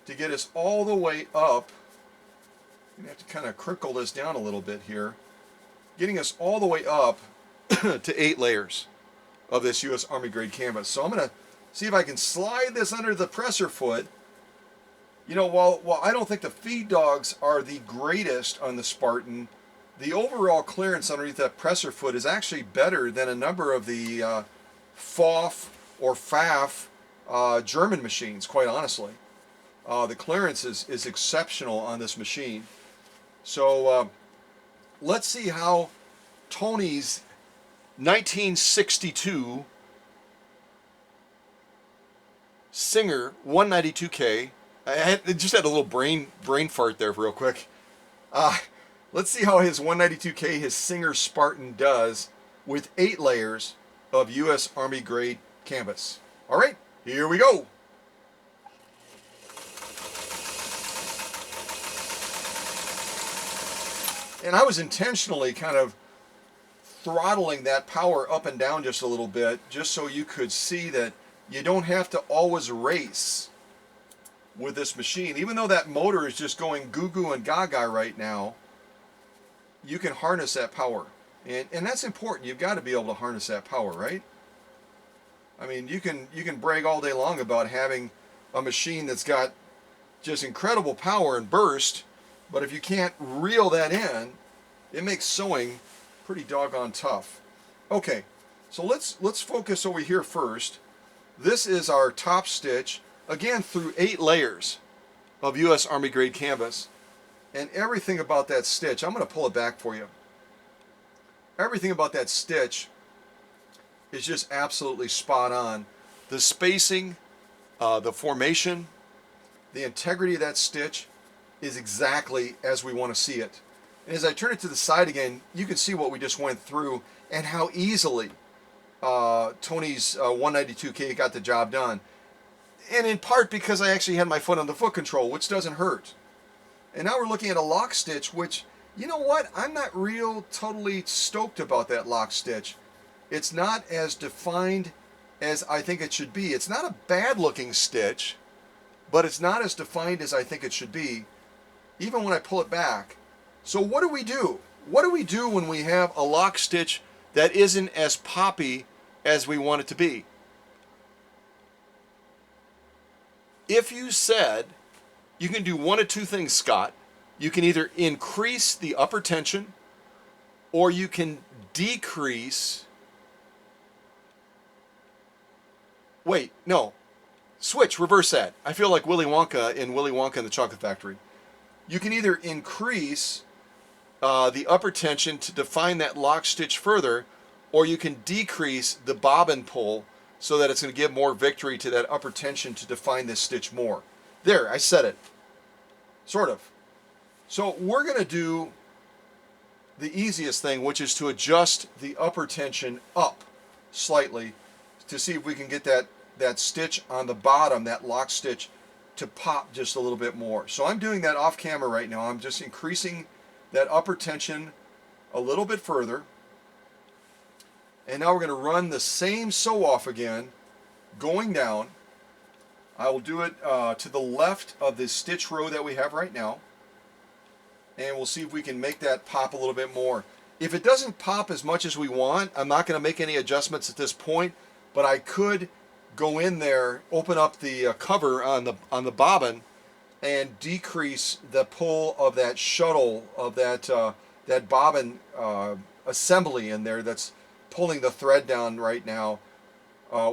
to get us all the way up. I'm going to have to kind of crinkle this down a little bit here. Getting us all the way up to 8 layers of this U.S. Army grade canvas. So I'm going to see if I can slide this under the presser foot. You know, while I don't think the feed dogs are the greatest on the Spartan, the overall clearance underneath that presser foot is actually better than a number of the FOF or FAF German machines, quite honestly. The clearance is exceptional on this machine. So let's see how Tony's 1962 Singer 192K. I just had a little brain fart there real quick. Let's see how his 192K, his Singer Spartan, does with 8 layers of U.S. Army grade canvas. All right, here we go. And I was intentionally kind of throttling that power up and down just a little bit, just so you could see that you don't have to always race with this machine. Even though that motor is just going goo goo and gaga right now, you can harness that power. And that's important. You've got to be able to harness that power, right? I mean, you can brag all day long about having a machine that's got just incredible power and burst, but if you can't reel that in, it makes sewing pretty doggone tough. Okay, so let's focus over here first. This is our top stitch, again through 8 layers of U.S. Army grade canvas. And everything about that stitch, I'm going to pull it back for you. Everything about that stitch is just absolutely spot on. The spacing, the formation, the integrity of that stitch is exactly as we want to see it. And as I turn it to the side again, you can see what we just went through and how easily Tony's 192K got the job done. And in part because I actually had my foot on the foot control, which doesn't hurt. And now we're looking at a lock stitch, which, you know what, I'm not totally stoked about that lock stitch. It's not as defined as I think it should be. It's not a bad looking stitch, but it's not as defined as I think it should be, even when I pull it back. So what do we do? What do we do when we have a lock stitch that isn't as poppy as we want it to be? If you said, you can do one of 2 things, Scott. You can either increase the upper tension, or you can decrease. Wait, no. Switch, reverse that. I feel like Willy Wonka in Willy Wonka and the Chocolate Factory. You can either increase the upper tension to define that lock stitch further, or you can decrease the bobbin pull so that it's going to give more victory to that upper tension to define this stitch more. There, I said it. Sort of. So we're going to do the easiest thing, which is to adjust the upper tension up slightly to see if we can get that stitch on the bottom, that lock stitch, to pop just a little bit more. So I'm doing that off camera right now. I'm just increasing that upper tension a little bit further. And now we're going to run the same sew off again, going down. I will do it to the left of this stitch row that we have right now. And we'll see if we can make that pop a little bit more. If it doesn't pop as much as we want, I'm not going to make any adjustments at this point, but I could go in there, open up the cover on the bobbin, and decrease the pull of that shuttle, of that bobbin assembly in there that's pulling the thread down right now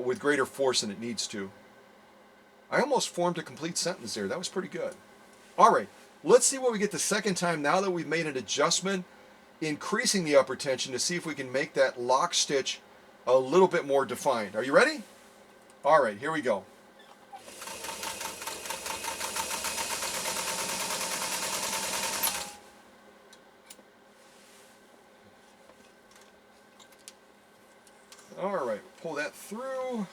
with greater force than it needs to. I almost formed a complete sentence there. That was pretty good. All right, let's see what we get the second time now that we've made an adjustment, increasing the upper tension to see if we can make that lock stitch a little bit more defined. Are you ready? All right, here we go. All right, pull that through.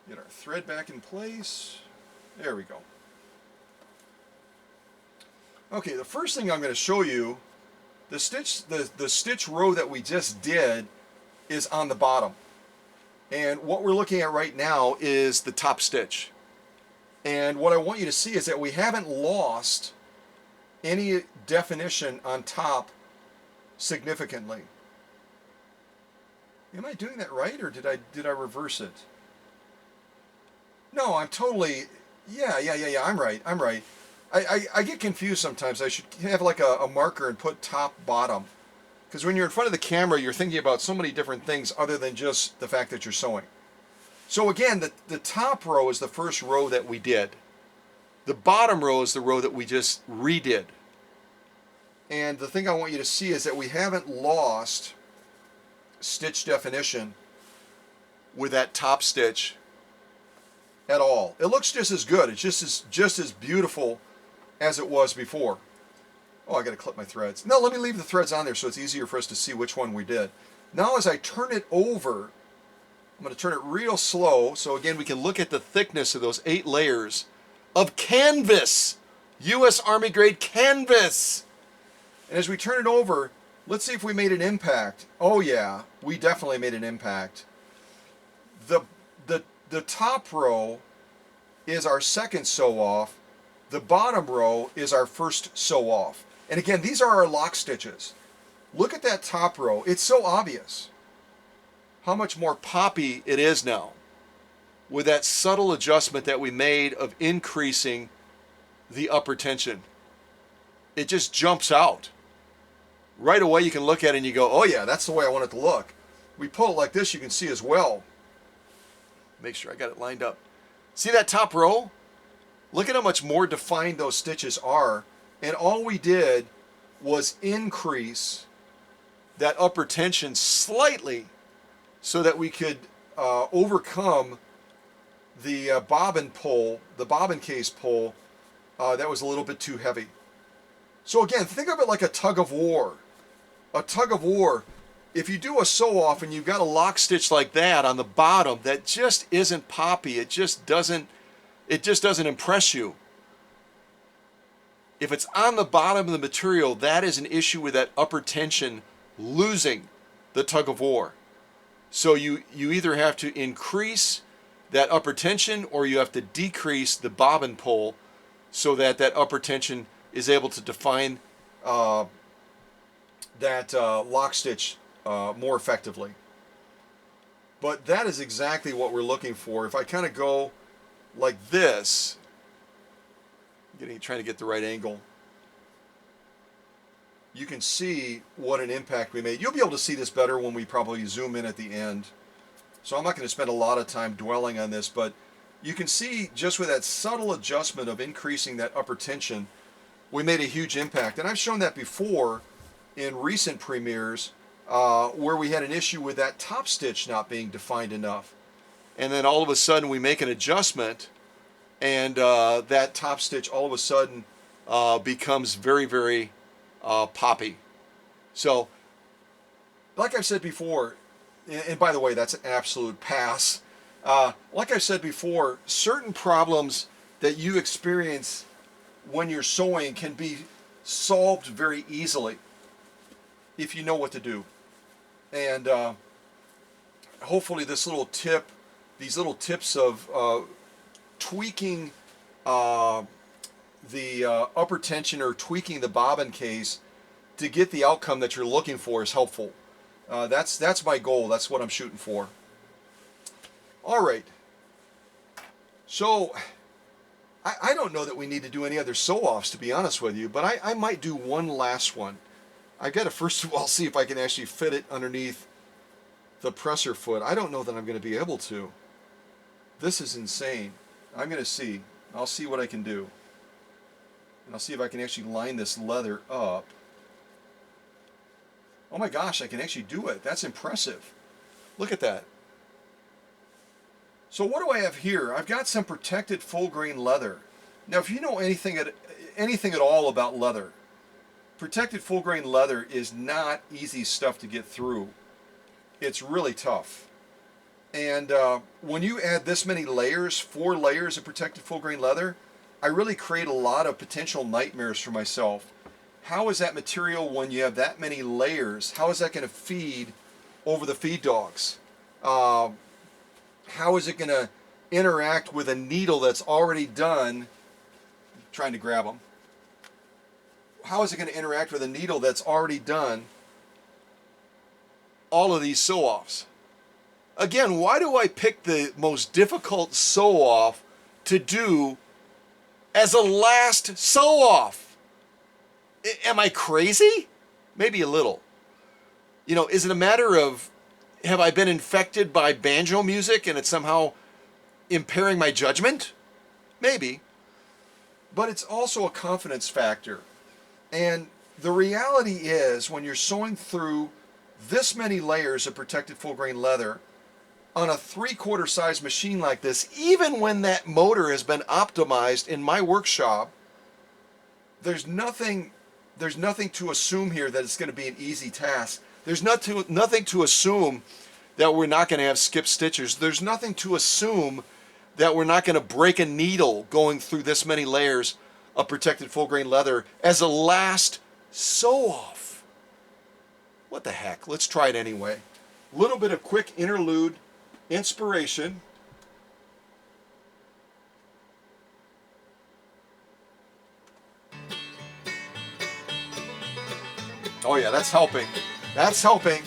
Get our thread back in place. There we go. Okay, the first thing I'm going to show you, the stitch row that we just did is on the bottom. And what we're looking at right now is the top stitch. And what I want you to see is that we haven't lost any definition on top significantly. Am I doing that right, or did I reverse it? No, I'm totally, yeah, I'm right. I get confused sometimes. I should have like a marker and put top, bottom. Because when you're in front of the camera, you're thinking about so many different things other than just the fact that you're sewing. So again, the top row is the first row that we did. The bottom row is the row that we just redid. And the thing I want you to see is that we haven't lost stitch definition with that top stitch at all. It looks just as good. It's just as beautiful as it was before. Oh, I got to clip my threads. No, let me leave the threads on there so it's easier for us to see which one we did. Now as I turn it over, I'm going to turn it real slow so again we can look at the thickness of those 8 layers of canvas. U.S. Army grade canvas. And as we turn it over, let's see if we made an impact. Oh yeah, we definitely made an impact. The top row is our second sew off. The bottom row is our first sew off. And again, these are our lock stitches. Look at that top row. It's so obvious how much more poppy it is now with that subtle adjustment that we made of increasing the upper tension. It just jumps out. Right away you can look at it and you go, oh yeah, that's the way I want it to look. We pull it like this, you can see as well. Make sure I got it lined up. See that top row? Look at how much more defined those stitches are. And all we did was increase that upper tension slightly so that we could overcome the bobbin pull, the bobbin case pull, that was a little bit too heavy. So again, think of it like a tug of war. A tug of war. If you do a sew off and you've got a lock stitch like that on the bottom, that just isn't poppy. It just doesn't impress you. If it's on the bottom of the material, that is an issue with that upper tension losing the tug of war. So you either have to increase that upper tension or you have to decrease the bobbin pull so that that upper tension is able to define that lock stitch more effectively. But that is exactly what we're looking for. If I kind of go like this, trying to get the right angle, you can see what an impact we made. You'll be able to see this better when we probably zoom in at the end. So I'm not going to spend a lot of time dwelling on this, but you can see just with that subtle adjustment of increasing that upper tension, we made a huge impact. And I've shown that before in recent premieres where we had an issue with that top stitch not being defined enough. And then all of a sudden we make an adjustment and that top stitch all of a sudden becomes very, very poppy. So, like I've said before, and by the way, that's an absolute pass. Like I said before, certain problems that you experience when you're sewing can be solved very easily if you know what to do. And hopefully this little tip, these little tips of tweaking the upper tension or tweaking the bobbin case to get the outcome that you're looking for is helpful. That's my goal. That's what I'm shooting for. All right. So I don't know that we need to do any other sew-offs, to be honest with you, but I might do one last one. I've got to first of all see if I can actually fit it underneath the presser foot. I don't know that I'm going to be able to. This is insane. I'm going to see. I'll see what I can do. And I'll see if I can actually line this leather up. Oh my gosh, I can actually do it. That's impressive. Look at that. So what do I have here? I've got some protected full grain leather. Now if you know anything at all about leather, Protected full grain leather is not easy stuff to get through. It's really tough. And when you add this many layers, 4 layers of protected full grain leather, I really create a lot of potential nightmares for myself. How is that material, when you have that many layers, how is that going to feed over the feed dogs? How is it going to interact with a needle that's already done? I'm trying to grab them. How is it going to interact with a needle that's already done all of these sew-offs? Again, why do I pick the most difficult sew-off to do as a last sew-off? Am I crazy? Maybe a little. You know, is it a matter of, have I been infected by banjo music and it's somehow impairing my judgment? Maybe. But it's also a confidence factor. And the reality is, when you're sewing through this many layers of protected full grain leather on a 3/4 size machine like this, even when that motor has been optimized in my workshop, there's nothing to assume here that it's going to be an easy task. There's nothing to assume that we're not going to have skip stitches. There's nothing to assume that we're not going to break a needle going through this many layers of protected full grain leather as a last sew-off. What the heck? Let's try it anyway. A little bit of quick interlude inspiration. Oh yeah, that's helping. That's helping.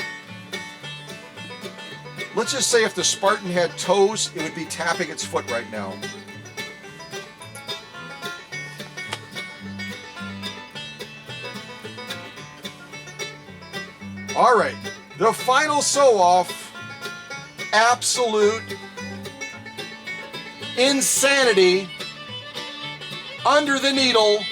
Let's just say if the Spartan had toes, it would be tapping its foot right now. All right, the final sew-off, absolute insanity, under the needle,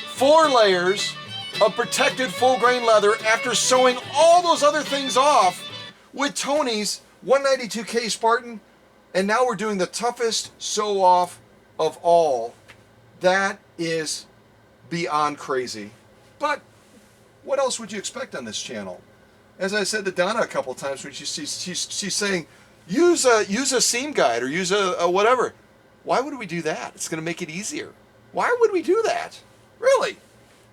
4 layers of protected full grain leather after sewing all those other things off with Tony's 192K Spartan, and now we're doing the toughest sew-off of all. That is beyond crazy. But what else would you expect on this channel? As I said to Donna a couple times when she's saying, use a seam guide or use a whatever. Why would we do that? It's going to make it easier. Why would we do that? Really?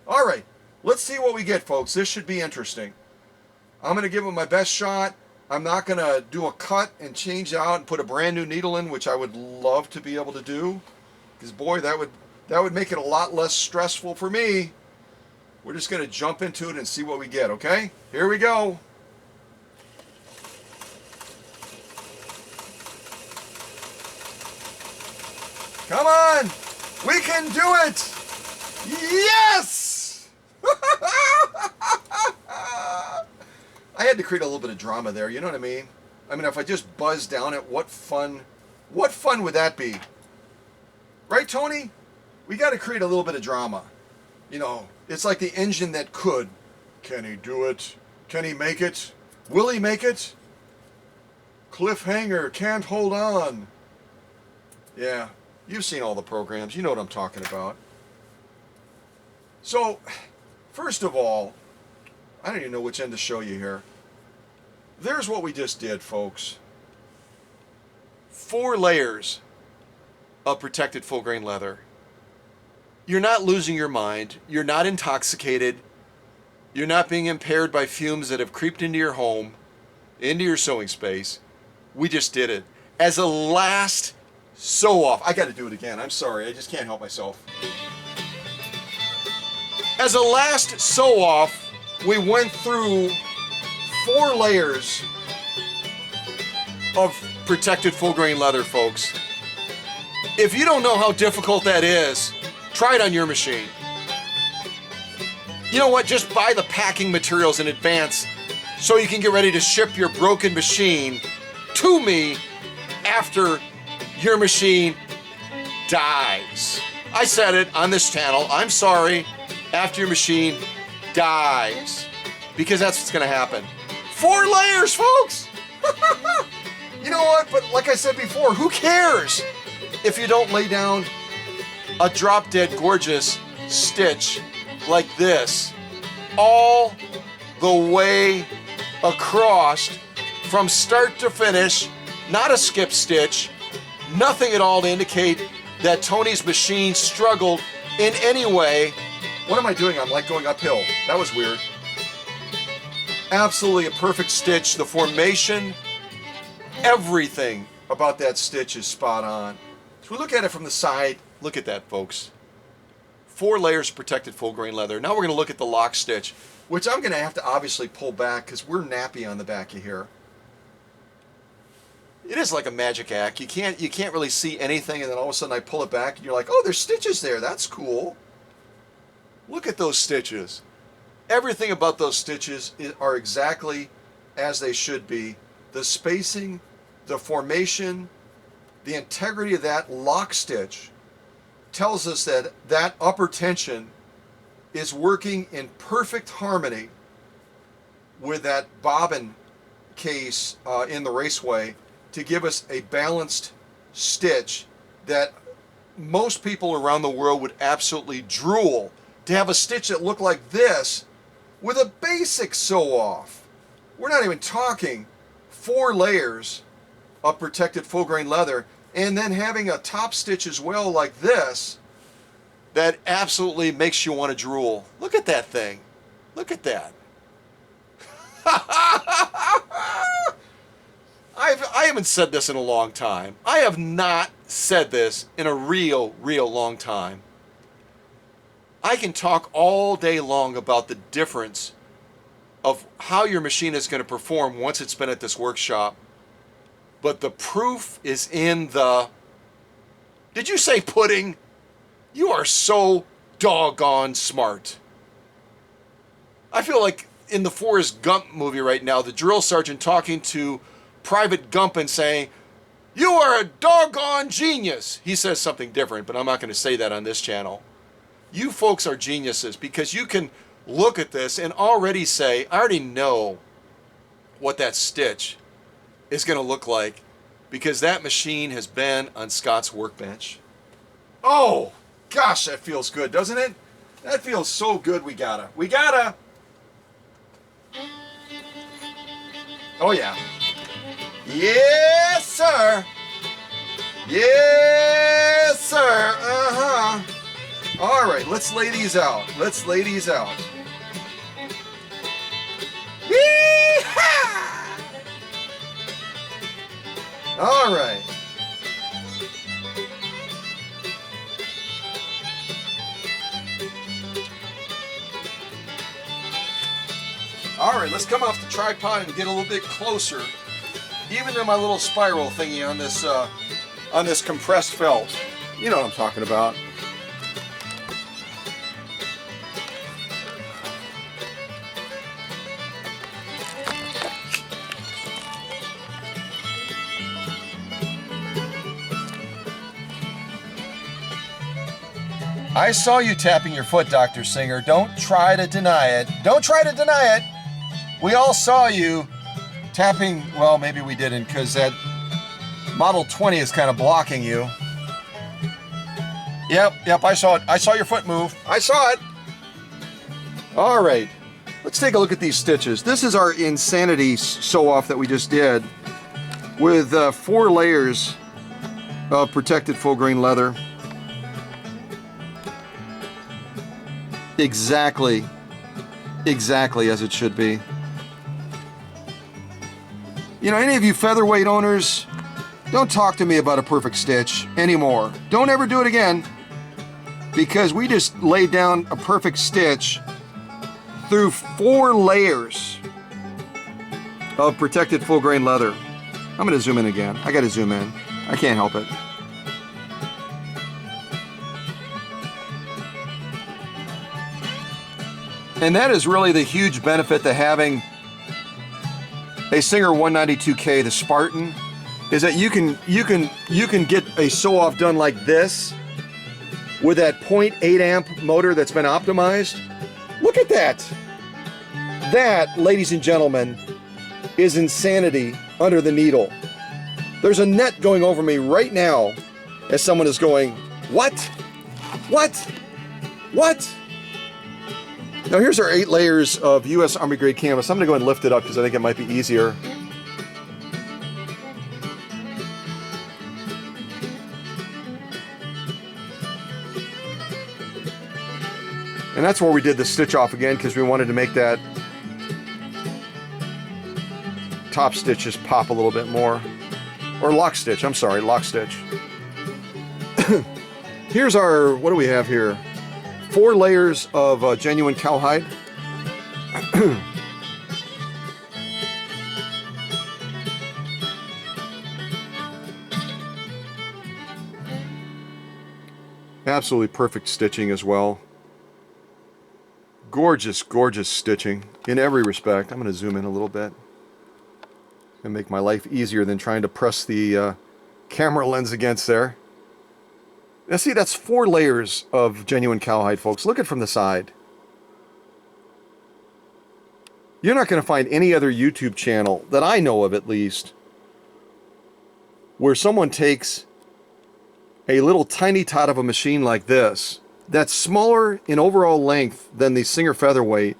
All right, let's see what we get, folks. This should be interesting. I'm going to give it my best shot. I'm not going to do a cut and change out and put a brand new needle in, which I would love to be able to do, because boy, that would make it a lot less stressful for me. We're just going to jump into it and see what we get, okay? Here we go. Come on! We can do it! Yes! I had to create a little bit of drama there, you know what I mean? I mean, if I just buzz down it, what fun would that be? Right, Tony? We got to create a little bit of drama. You know, it's like the engine that could. Can he do it? Can he make it? Will he make it? Cliffhanger, can't hold on. Yeah, you've seen all the programs. You know what I'm talking about. So, first of all, I don't even know which end to show you here. There's what we just did, folks. 4 layers of protected full grain leather. You're not losing your mind. You're not intoxicated. You're not being impaired by fumes that have creeped into your home, into your sewing space. We just did it. As a last sew-off. I got to do it again. I'm sorry. I just can't help myself. As a last sew-off, we went through 4 layers of protected full grain leather, folks. If you don't know how difficult that is, try it on your machine. You know what? Just buy the packing materials in advance so you can get ready to ship your broken machine to me after your machine dies. I said it on this channel. I'm sorry. After your machine dies. Because that's what's going to happen. 4 layers, folks! You know what? But like I said before, who cares if you don't lay down a drop-dead gorgeous stitch
like this all the way across from start to finish, not a skip stitch, nothing at all to indicate that Tony's machine struggled in any way.
What am I doing? I'm like going uphill. That was weird.
Absolutely a perfect stitch. The formation, everything about that stitch is spot on. So we look at it from the side. Look at that, folks. 4 layers of protected full grain leather. Now we're going to look at the lock stitch,
Which I'm going to have to obviously pull back because we're nappy on the back of here.
It is like a magic act. You can't really see anything, and then all of a sudden I pull it back and you're like, oh, there's stitches there. That's cool. Look at those stitches. Everything about those stitches are exactly as they should be. The spacing, the formation, the integrity of that lock stitch tells us that that upper tension is working in perfect harmony with that bobbin case in the raceway to give us a balanced stitch that most people around the world would absolutely drool to have a stitch that looked like this with a basic sew-off. We're not even talking 4 layers of protected full grain leather and then having a top stitch as well like this that absolutely makes you want to drool. Look at that thing. Look at that. I haven't said this in a long time. I have not said this in a real long time. I can talk all day long about the difference of how your machine is going to perform once it's been at this workshop. But the proof is in the... Did you say pudding? You are so doggone smart. I feel like in the Forrest Gump movie right now, the drill sergeant talking to Private Gump and saying, you are a doggone genius. He says something different, but I'm not going to say that on this channel. You folks are geniuses because you can look at this and already say, I already know what that stitch is going to look like because that machine has been on Scott's workbench. Oh, gosh, that feels good, doesn't it? That feels so good. We gotta. Oh, yeah. Yes, sir. Yes, sir. Uh-huh. All right, let's lay these out. Yee-haw! All right. All right, let's come off the tripod and get a little bit closer, even to my little spiral thingy on this compressed felt. You know what I'm talking about. I saw you tapping your foot, Dr. Singer. Don't try to deny it. Don't try to deny it. We all saw you tapping. Well, maybe we didn't because that Model 20 is kind of blocking you. Yep, I saw it. I saw your foot move. I saw it. All right, let's take a look at these stitches. This is our Insanity sew-off that we just did with 4 layers of protected full grain leather. Exactly as it should be. You know, any of you featherweight owners, don't talk to me about a perfect stitch anymore. Don't ever do it again, because we just laid down a perfect stitch through 4 layers of protected full grain leather. I'm gonna zoom in again. I gotta zoom in. I can't help it. And that is really the huge benefit to having a Singer 192K, the Spartan, is that you can get a sew-off done like this with that 0.8 amp motor that's been optimized. Look at that. That, ladies and gentlemen, is insanity under the needle. There's a net going over me right now as someone is going, what? What? What?
Now here's our 8 layers of U.S. Army grade canvas. I'm going to go ahead and lift it up because I think it might be easier. And that's where we did the stitch off again because we wanted to make that top stitch just pop a little bit more. Or lock stitch, I'm sorry, lock stitch. Here's our, what do we have here? 4 layers of genuine cowhide. Absolutely perfect stitching as well. Gorgeous, gorgeous stitching in every respect. I'm going to zoom in a little bit and make my life easier than trying to press the camera lens against there. Now see, that's 4 layers of genuine cowhide, folks. Look at it from the side. You're not going to find any other YouTube channel, that I know of at least, where someone takes a little tiny tot of a machine like this, that's smaller in overall length than the Singer Featherweight,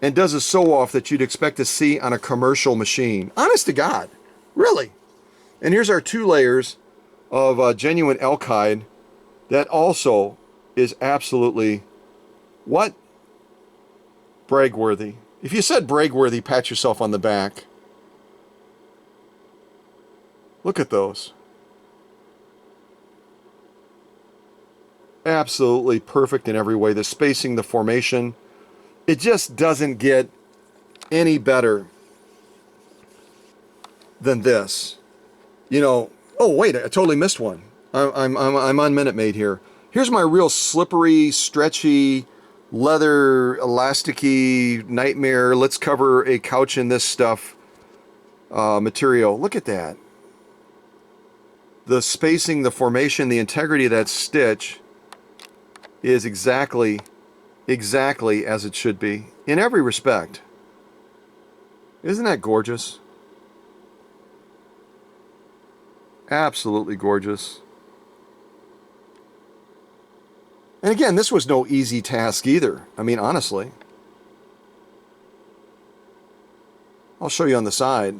and does a sew-off that you'd expect to see on a commercial machine. Honest to God, really. And here's our 2 layers of genuine elk hide that also is absolutely, what? Brag-worthy. If you said brag-worthy, pat yourself on the back. Look at those. Absolutely perfect in every way. The spacing, the formation. It just doesn't get any better than this. You know, oh wait, I totally missed one. I'm on Minute Maid here. Here's my real slippery, stretchy, leather, elasticy nightmare. Let's cover a couch in this stuff material. Look at that. The spacing, the formation, the integrity of that stitch is exactly as it should be in every respect. Isn't that gorgeous? Absolutely gorgeous. And again, this was no easy task either. I mean, honestly. I'll show you on the side.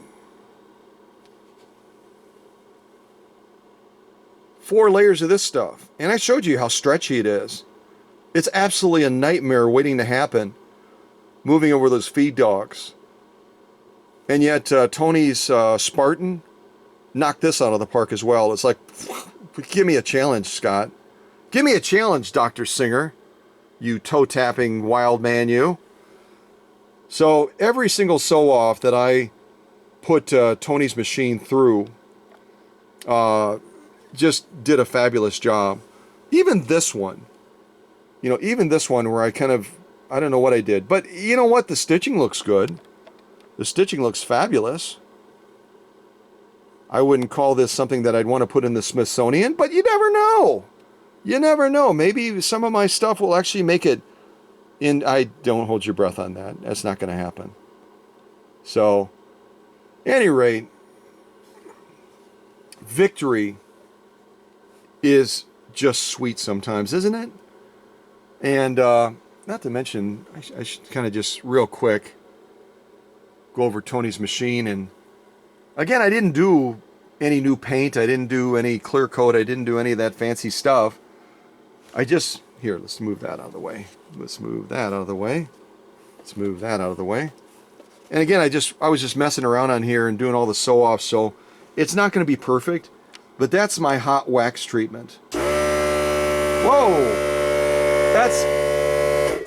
4 layers of this stuff. And I showed you how stretchy it is. It's absolutely a nightmare waiting to happen, moving over those feed dogs. And yet Tony's Spartan knocked this out of the park as well. It's like, give me a challenge, Scott. Give me a challenge, Dr. Singer. You toe-tapping wild man, you. So every single sew-off that I put Tony's machine through just did a fabulous job. Even this one. You know, even this one where I kind of, I don't know what I did. But you know what? The stitching looks good. The stitching looks fabulous. I wouldn't call this something that I'd want to put in the Smithsonian, but you never know. You never know. Maybe some of my stuff will actually make it in. I don't hold your breath on that. That's not going to happen. So, at any rate, victory is just sweet sometimes, isn't it? And not to mention, I should kind of just real quick go over Tony's machine. And again, I didn't do any new paint. I didn't do any clear coat. I didn't do any of that fancy stuff. I just, here, let's move that out of the way. Let's move that out of the way. Let's move that out of the way. And again, I was just messing around on here and doing all the sew-offs, so it's not going to be perfect, but that's my hot wax treatment. Whoa!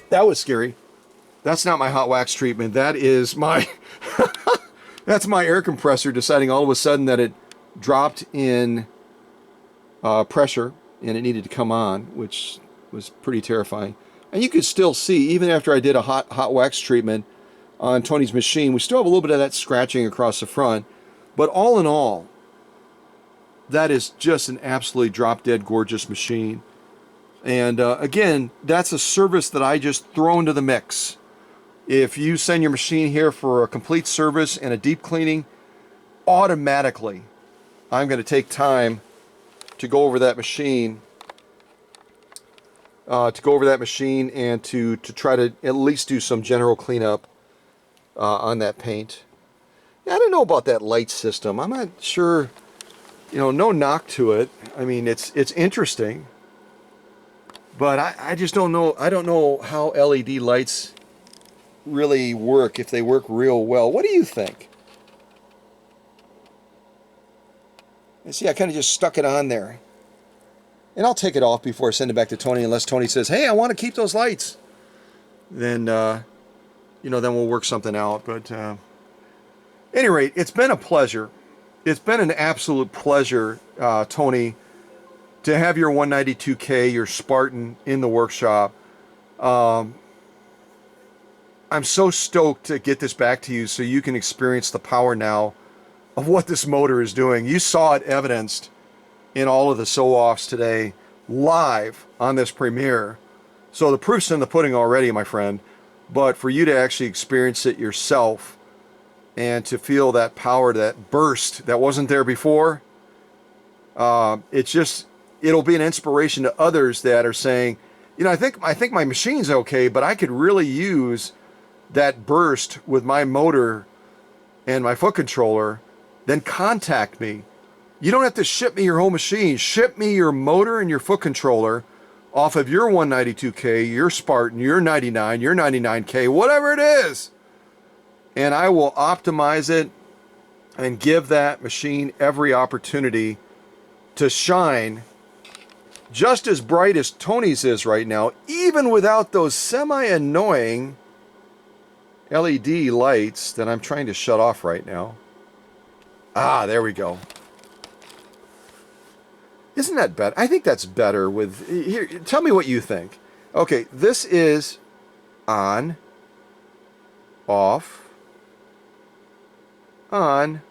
That was scary. That's not my hot wax treatment. That is my that's my air compressor deciding all of a sudden that it dropped in pressure and it needed to come on, which was pretty terrifying. And you could still see, even after I did a hot wax treatment on Tony's machine, we still have a little bit of that scratching across the front. But all in all, that is just an absolutely drop-dead gorgeous machine. And again, that's a service that I just throw into the mix. If you send your machine here for a complete service and a deep cleaning, automatically I'm going to take time to go over that machine to go over that machine and to try to at least do some general cleanup on that paint. Yeah, I don't know about that light system. I'm not sure, no knock to it. I mean, it's interesting, but I just don't know. I don't know how LED lights really work, if they work real well. What do you think? You see, I kind of just stuck it on there. And I'll take it off before I send it back to Tony, unless Tony says, hey, I want to keep those lights. Then, then we'll work something out. But at any rate, it's been a pleasure. It's been an absolute pleasure, Tony, to have your 192K, your Spartan, in the workshop. I'm so stoked to get this back to you so you can experience the power now of what this motor is doing. You saw it evidenced in all of the show-offs today, live on this premiere. So the proof's in the pudding already, my friend. But for you to actually experience it yourself and to feel that power, that burst that wasn't there before, it'll be an inspiration to others that are saying, I think my machine's okay, but I could really use that burst with my motor and my foot controller. Then contact me. You don't have to ship me your whole machine. Ship me your motor and your foot controller off of your 192K, your Spartan, your 99, your 99K, whatever it is. And I will optimize it and give that machine every opportunity to shine just as bright as Tony's is right now, even without those semi-annoying LED lights that I'm trying to shut off right now. Ah, there we go. Isn't that better? I think that's better with... Here, tell me what you think. Okay, this is on, off, on,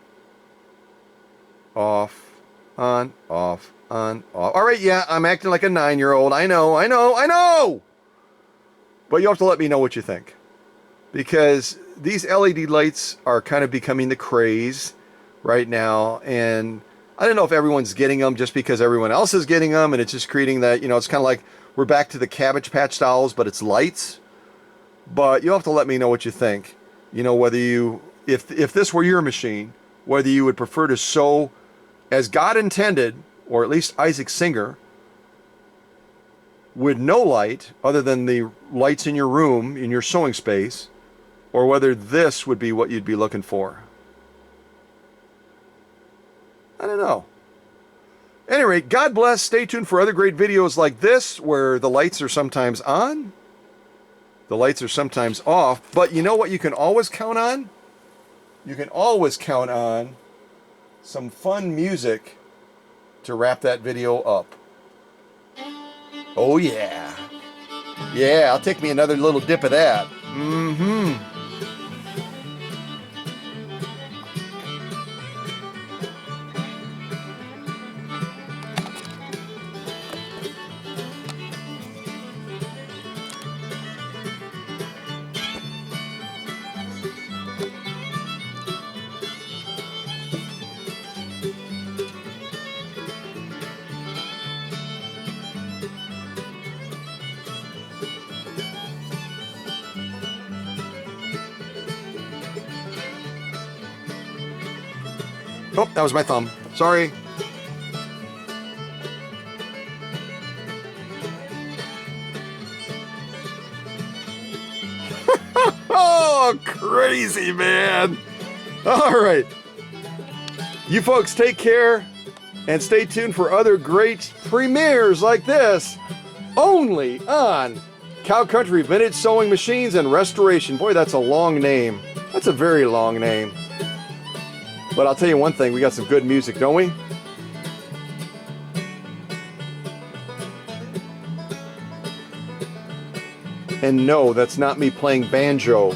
off, on, off, on, off. All right, yeah, I'm acting like a 9-year-old. I know! But you have to let me know what you think. Because these LED lights are kind of becoming the craze right now, and I don't know if everyone's getting them just because everyone else is getting them, and it's just creating that, it's kind of like we're back to the Cabbage Patch dolls, but it's lights. But you'll have to let me know what you think. Whether if this were your machine, whether you would prefer to sew as God intended, or at least Isaac Singer, with no light other than the lights in your room, in your sewing space, or whether this would be what you'd be looking for. I don't know. At any rate, God bless. Stay tuned for other great videos like this, where the lights are sometimes on, the lights are sometimes off. But you know what you can always count on? You can always count on some fun music to wrap that video up. Oh yeah. Yeah, I'll take me another little dip of that. Mm-hmm. Oh, that was my thumb. Sorry. Oh, crazy, man. All right. You folks take care and stay tuned for other great premieres like this only on Cow Country Vintage Sewing Machines and Restoration. Boy, that's a long name. That's a very long name. But I'll tell you one thing, we got some good music, don't we? And no, that's not me playing banjo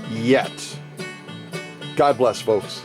yet. God bless, folks.